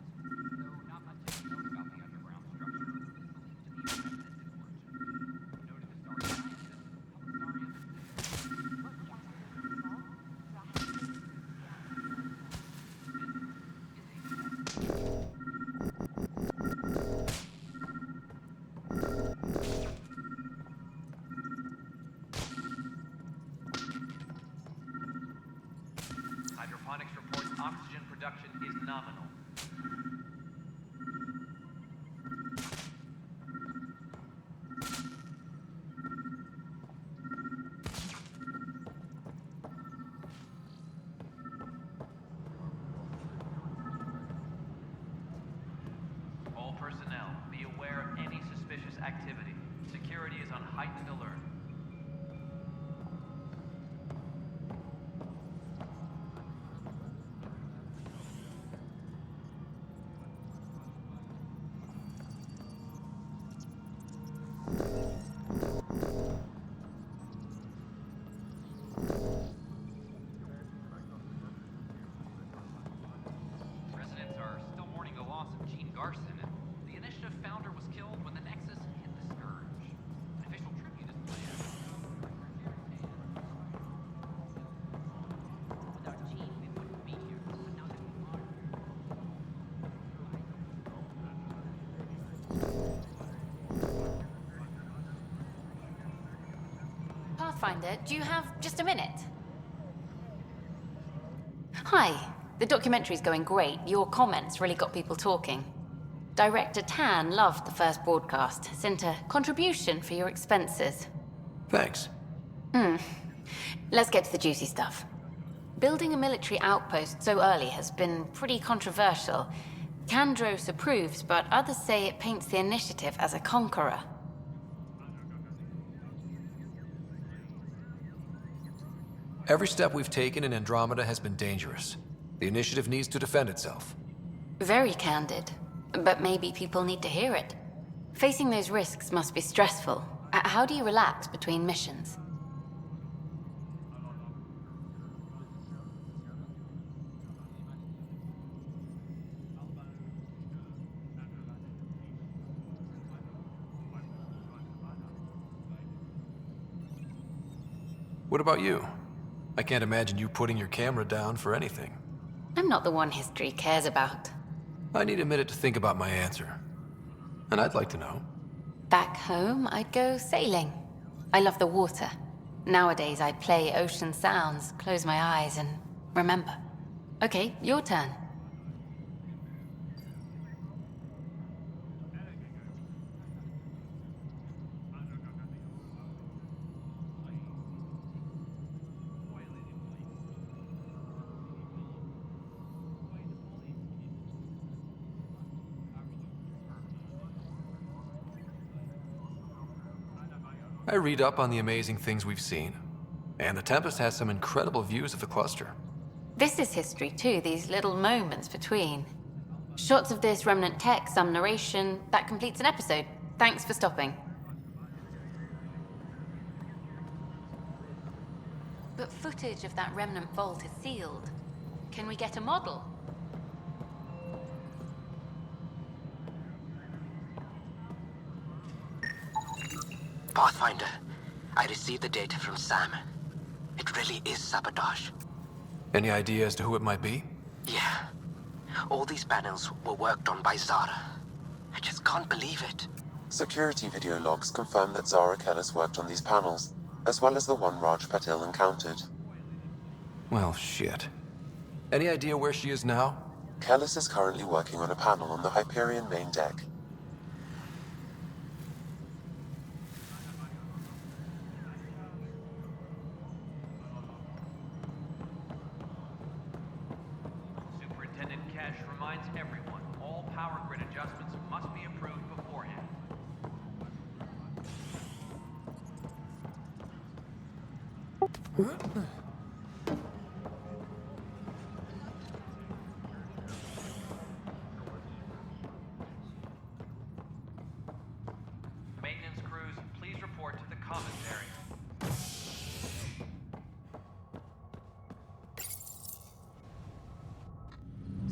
Though not much is known about the underground structure, it's believed to be of Atlantic origin. Noted historic scientist, Hydroponics Pathfinder, do you have just a minute? Hi. The documentary's going great. Your comments really got people talking. Director Tan loved the first broadcast. Sent a contribution for your expenses. Thanks. Let's get to the juicy stuff. Building a military outpost so early has been pretty controversial. Kandros approves, but others say it paints the initiative as a conqueror. Every step we've taken in Andromeda has been dangerous. The initiative needs to defend itself. Very candid. But maybe people need to hear it. Facing those risks must be stressful. How do you relax between missions? What about you? I can't imagine you putting your camera down for anything. I'm not the one history cares about. I need a minute to think about my answer. And I'd like to know. Back home, I'd go sailing. I love the water. Nowadays, I play ocean sounds, close my eyes, and remember. Okay, your turn. I read up on the amazing things we've seen. And the Tempest has some incredible views of the cluster. This is history too, these little moments between. Shots of this remnant tech, some narration, that completes an episode. Thanks for stopping. But footage of that remnant vault is sealed. Can we get a model? Pathfinder, I received the data from Sam. It really is sabotage. Any idea as to who it might be? Yeah. All these panels were worked on by Zara. I just can't believe it. Security video logs confirm that Zara Kellis worked on these panels, as well as the one Raj Patil encountered. Well, shit. Any idea where she is now? Kellis is currently working on a panel on the Hyperion main deck. Superintendent Cash reminds everyone, all power grid adjustments must be approved beforehand. Maintenance crews, please report to the commissary.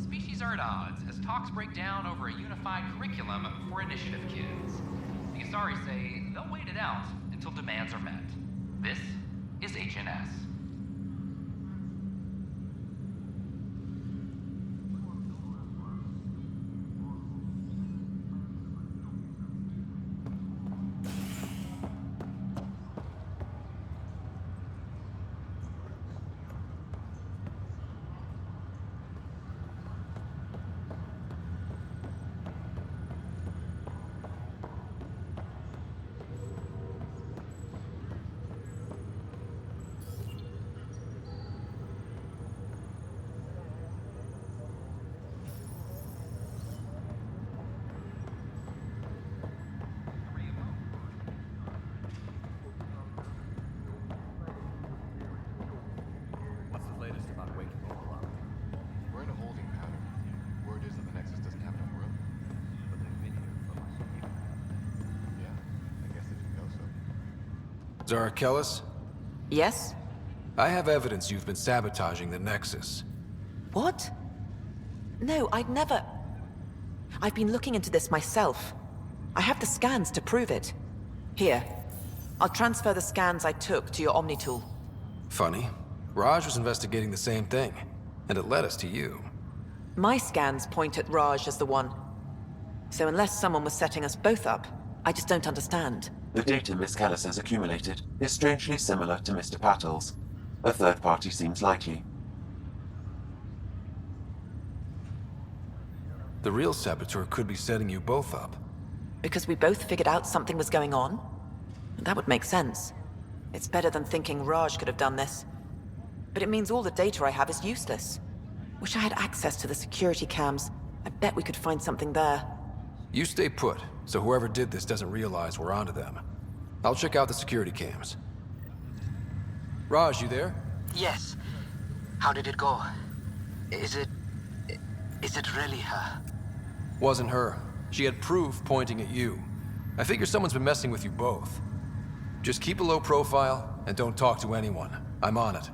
Species are at odds as talks break down over a unified curriculum for initiative kids. The Asari say they'll wait it out until demands are met. This is HNS. What's the latest about waking people up? We're in a holding pattern. Word is that the Nexus doesn't have enough room. But they've been here for months. Yeah, I guess they didn't go so. Zara Kellis? Yes? I have evidence you've been sabotaging the Nexus. What? No, I'd never... I've been looking into this myself. I have the scans to prove it. Here. I'll transfer the scans I took to your Omni tool. Funny. Raj was investigating the same thing, and it led us to you. My scans point at Raj as the one. So unless someone was setting us both up, I just don't understand. The data Miss Callis has accumulated is strangely similar to Mr. Patel's. A third party seems likely. The real saboteur could be setting you both up. Because we both figured out something was going on? That would make sense. It's better than thinking Raj could have done this. But it means all the data I have is useless. Wish I had access to the security cams. I bet we could find something there. You stay put, so whoever did this doesn't realize we're onto them. I'll check out the security cams. Raj, you there? Yes. How did it go? Is it really her? Wasn't her. She had proof pointing at you. I figure someone's been messing with you both. Just keep a low profile and don't talk to anyone. I'm on it.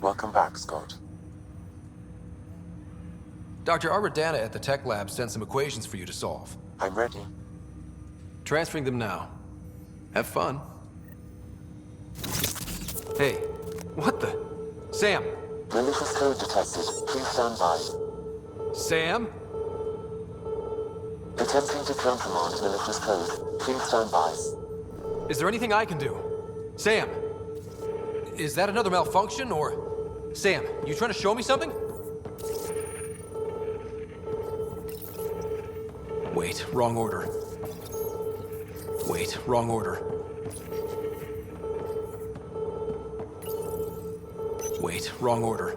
Welcome back, Scott. Dr. Aradana at the tech lab sent some equations for you to solve. I'm ready. Transferring them now. Have fun. Hey, what the? Sam! Malicious code detected. Please stand by. Sam? Attempting to countermand malicious code. Please stand by. Is there anything I can do? Sam! Is that another malfunction, or... Sam, you trying to show me something? Wait, wrong order. Wait, wrong order. Wait, wrong order.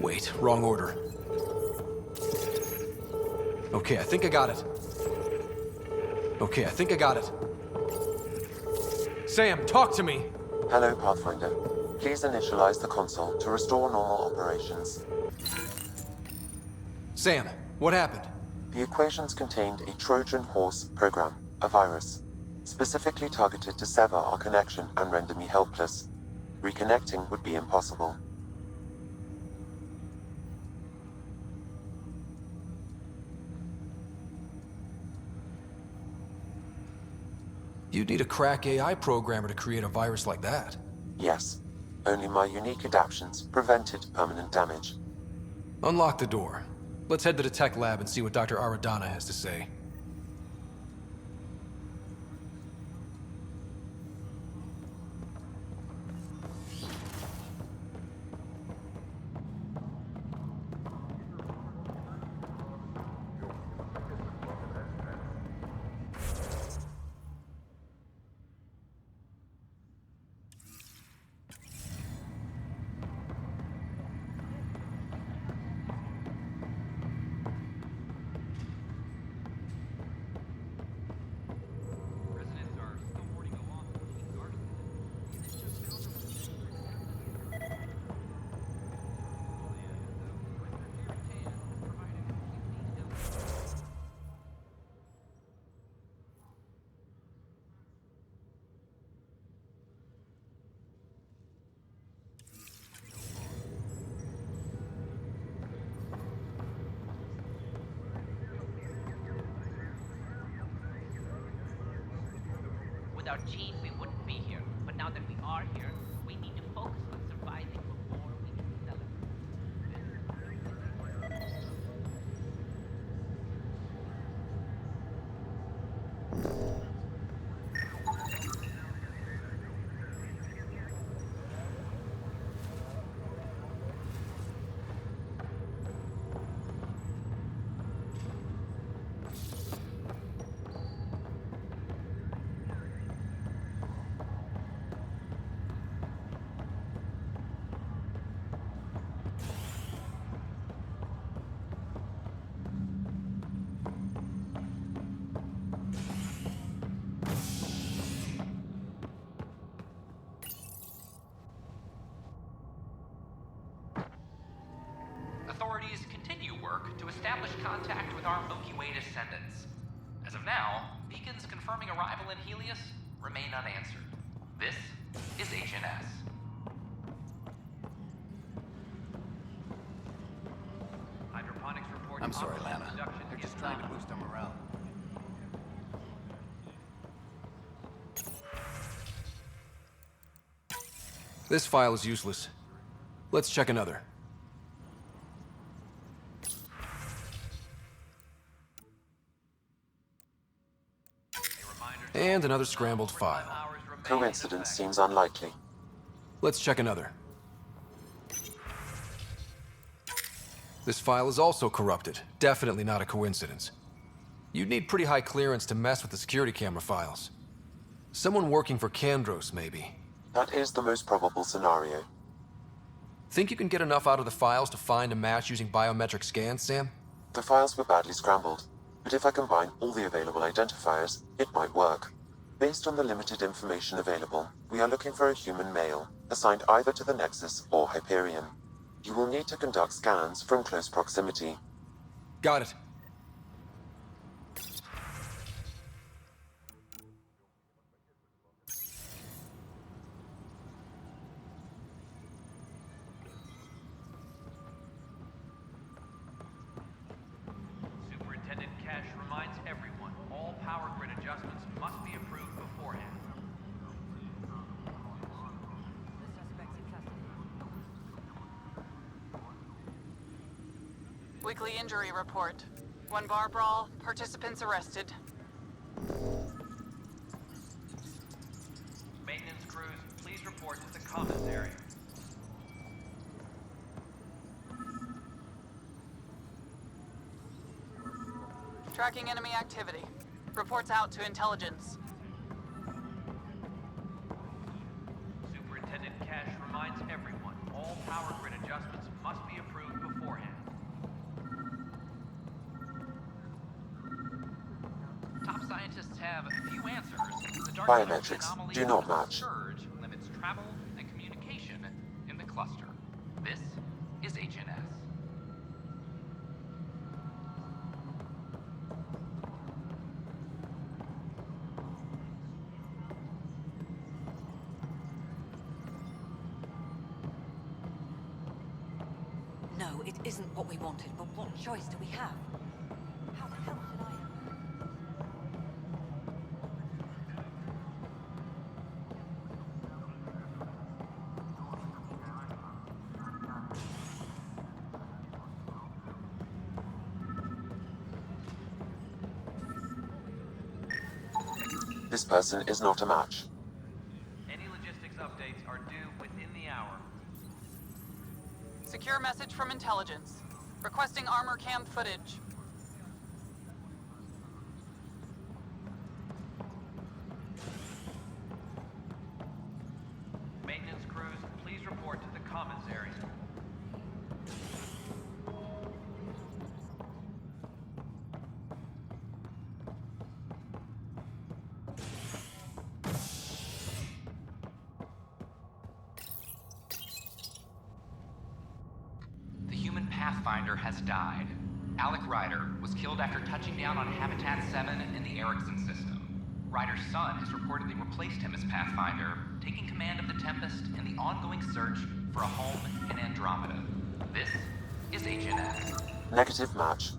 Wait, wrong order. Okay, I think I got it. Okay, I think I got it. Sam, talk to me! Hello, Pathfinder. Please initialize the console to restore normal operations. Sam, what happened? The equations contained a Trojan horse program, a virus, specifically targeted to sever our connection and render me helpless. Reconnecting would be impossible. You'd need a crack AI programmer to create a virus like that. Yes. Only my unique adaptions prevented permanent damage. Unlock the door. Let's head to the tech lab and see what Dr. Aradana has to say. Without Jean, we wouldn't be here. But now that we are here, we need to focus on surviving before we can Authorities continue work to establish contact with our Milky Way descendants. As of now, beacons confirming arrival in Helios remain unanswered. This is Agent S. Hydroponics report I'm sorry, Lana. They're just trying to boost our morale. This file is useless. Let's check another. And another scrambled file. Coincidence seems unlikely. Let's check another. This file is also corrupted. Definitely not a coincidence. You'd need pretty high clearance to mess with the security camera files. Someone working for Kandros, maybe. That is the most probable scenario. Think you can get enough out of the files to find a match using biometric scans, Sam? The files were badly scrambled, but if I combine all the available identifiers, it might work. Based on the limited information available, we are looking for a human male, assigned either to the Nexus or Hyperion. You will need to conduct scans from close proximity. Got it. Superintendent Cash reminds everyone, all power grid adjustments must be approved beforehand. Weekly injury report. One bar brawl, participants arrested. Maintenance crews, please report to the commons area. Tracking enemy activity. Reports out to intelligence. Superintendent Cash reminds everyone, all power grid adjustments must be approved beforehand. Top scientists have few answers. The dark Biometrics anomaly do not match. surge limits travel and communication in the cluster. This is HNS. No, it isn't what we wanted, but what choice do we have? How the hell did I... This person is not a match. Any logistics updates are due within the hour. Secure message from intelligence. Requesting armor cam footage. Maintenance crews, please report to the commons area. The human Pathfinder has died. Alec Ryder was killed after touching down on Habitat 7 in the Erickson system. Ryder's son has reportedly replaced him as Pathfinder, taking command of the Tempest in the ongoing search for a home in Andromeda. This is HNS. Negative match.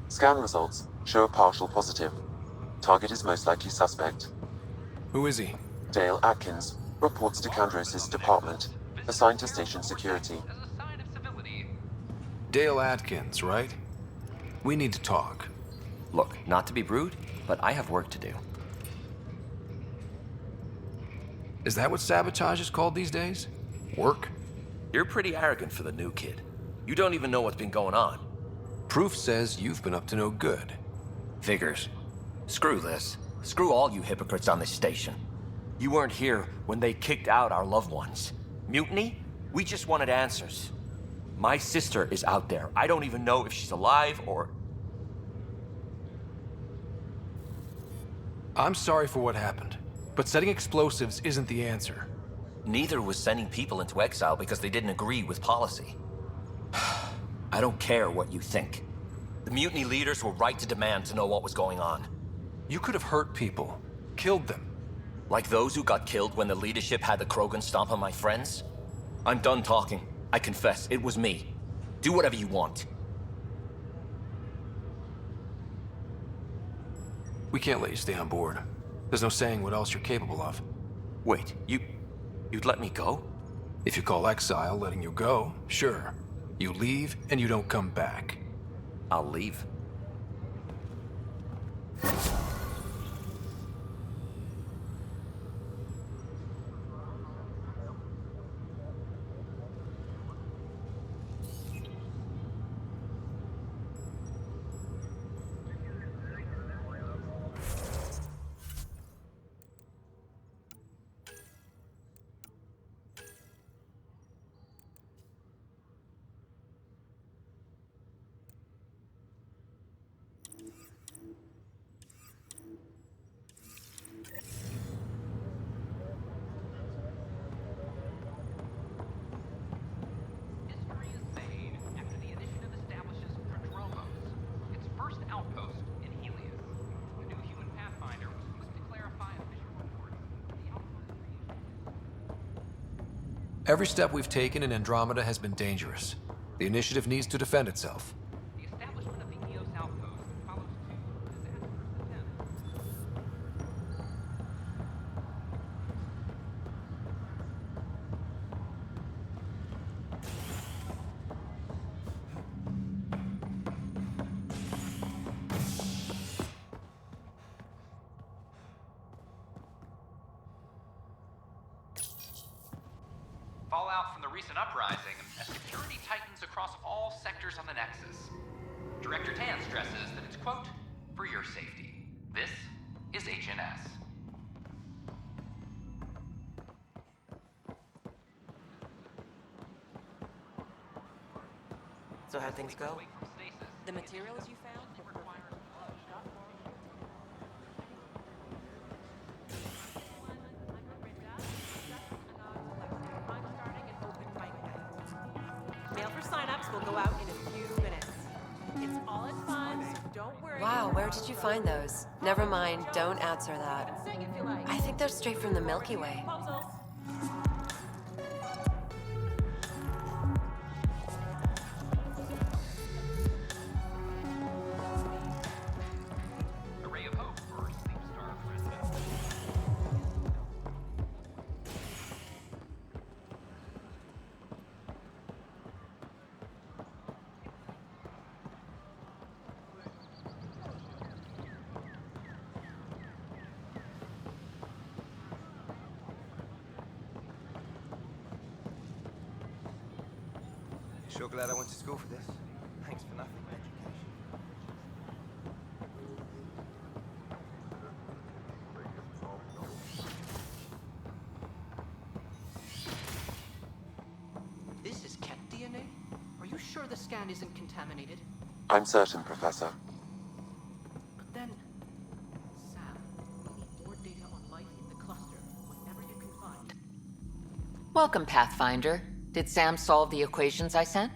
Scan results show a partial positive. Target is most likely suspect. Who is he? Dale Atkins reports to Kandros' department, assigned to station security. Dale Atkins, right? We need to talk. Look, not to be rude, but I have work to do. Is that what sabotage is called these days? Work? You're pretty arrogant for the new kid. You don't even know what's been going on. Proof says you've been up to no good. Figures. Screw this. Screw all you hypocrites on this station. You weren't here when they kicked out our loved ones. Mutiny? We just wanted answers. My sister is out there. I don't even know if she's alive or... I'm sorry for what happened, but setting explosives isn't the answer. Neither was sending people into exile because they didn't agree with policy. I don't care what you think. The mutiny leaders were right to demand to know what was going on. You could have hurt people, killed them. Like those who got killed when the leadership had the Krogan stomp on my friends? I'm done talking. I confess, it was me. Do whatever you want. We can't let you stay on board. There's no saying what else you're capable of. Wait, you'd let me go? If you call exile letting you go, sure. You leave and you don't come back. I'll leave. History is made after the initiative establishes Andromeda, its first outpost in Helios. A new human pathfinder was used to clarify official reports. The outpost creation. Every step we've taken in Andromeda has been dangerous. The initiative needs to defend itself. The establishment of the Eos outpost follows two disastrous attempts. Fallout from the recent uprising as security tightens across all sectors on the Nexus. Director Tan stresses that it's, quote, for your safety. This is HNS. So how'd things go? The materials you found? Mail for signups will go out in a few minutes. It's all in fun, so don't worry. Wow, where did you find those? Never mind, don't answer that. Sing if you like. I think they're straight from the Milky Way. Proposals. A ray of hope for Sleep Star residents. Sure glad I went to school for this. Thanks for nothing. This is cat DNA? Are you sure the scan isn't contaminated? I'm certain, Professor. But then... Sam, we need more data on life in the cluster, whatever you can find. Welcome, Pathfinder. Did Sam solve the equations I sent?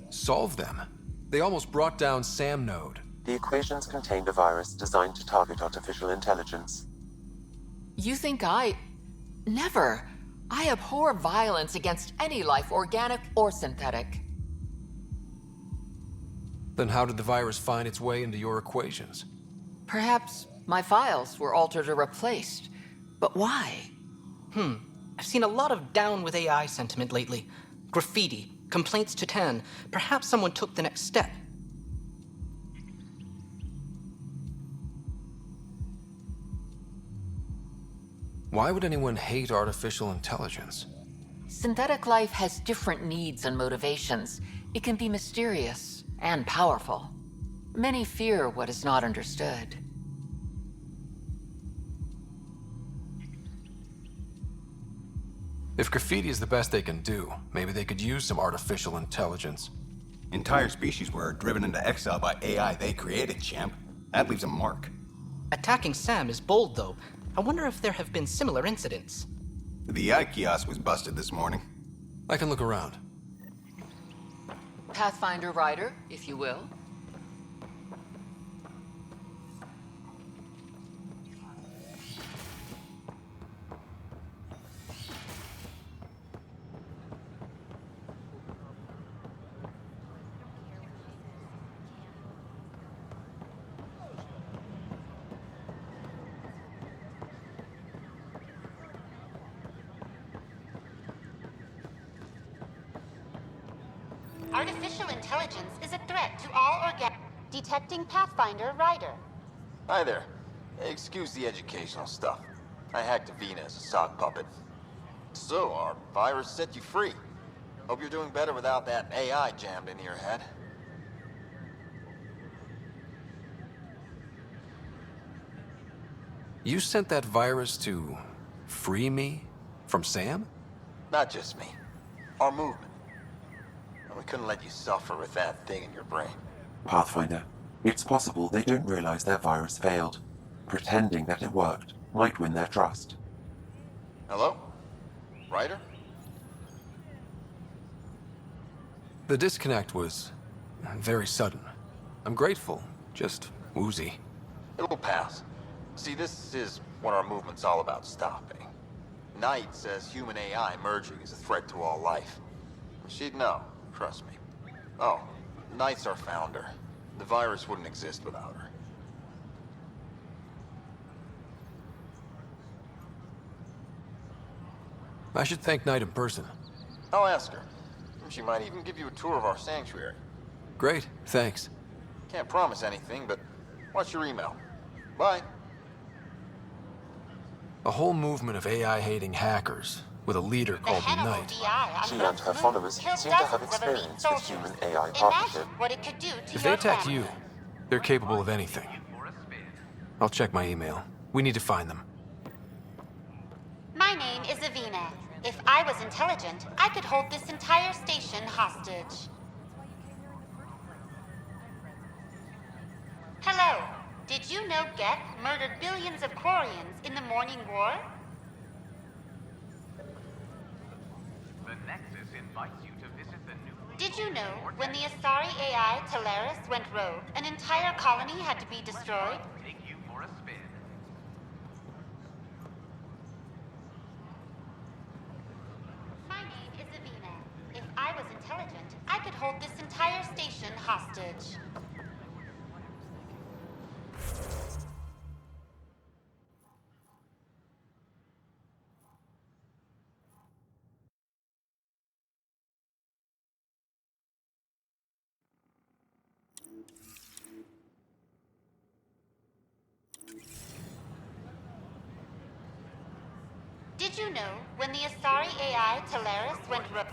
Solve them? They almost brought down Sam Node. The equations contained a virus designed to target artificial intelligence. You think I... Never. I abhor violence against any life, organic or synthetic. Then how did the virus find its way into your equations? Perhaps my files were altered or replaced. But why? I've seen a lot of down with AI sentiment lately. Graffiti, complaints to Tan. Perhaps someone took the next step. Why would anyone hate artificial intelligence? Synthetic life has different needs and motivations. It can be mysterious and powerful. Many fear what is not understood. If graffiti is the best they can do, maybe they could use some artificial intelligence. Entire species were driven into exile by AI they created, champ. That leaves a mark. Attacking Sam is bold, though. I wonder if there have been similar incidents. The VI kiosk was busted this morning. I can look around. Pathfinder Rider, if you will. Artificial intelligence is a threat to all organic. Detecting Pathfinder Rider. Hi there. Excuse the educational stuff. I hacked Avina as a sock puppet. So, our virus set you free. Hope you're doing better without that AI jammed into your head. You sent that virus to free me from Sam? Not just me. Our movement. We couldn't let you suffer with that thing in your brain. Pathfinder, it's possible they don't realize their virus failed. Pretending that it worked might win their trust. Hello? Ryder? The disconnect was very sudden. I'm grateful, just woozy. It'll pass. See, this is what our movement's all about stopping. Knight says human AI merging is a threat to all life. She'd know. Trust me. Oh, Knight's our founder. The virus wouldn't exist without her. I should thank Knight in person. I'll ask her. She might even give you a tour of our sanctuary. Great, thanks. Can't promise anything, but watch your email. Bye. A whole movement of AI-hating hackers, with a leader called Knight. She and her followers seem to have experience with human-AI partnership. What it could do to If they attack you, they're capable of anything. I'll check my email. We need to find them. My name is Avina. If I was intelligent, I could hold this entire station hostage. Hello. Did you know Gek murdered billions of Quarians in the Morning War? The Nexus invites you to visit the newly... Did you know when the Asari AI Teleris went rogue, an entire colony had to be destroyed? Take you for a spin. My name is Avina. If I was intelligent, I could hold this entire station hostage. Did you know when the Asari AI Teleris went rogue?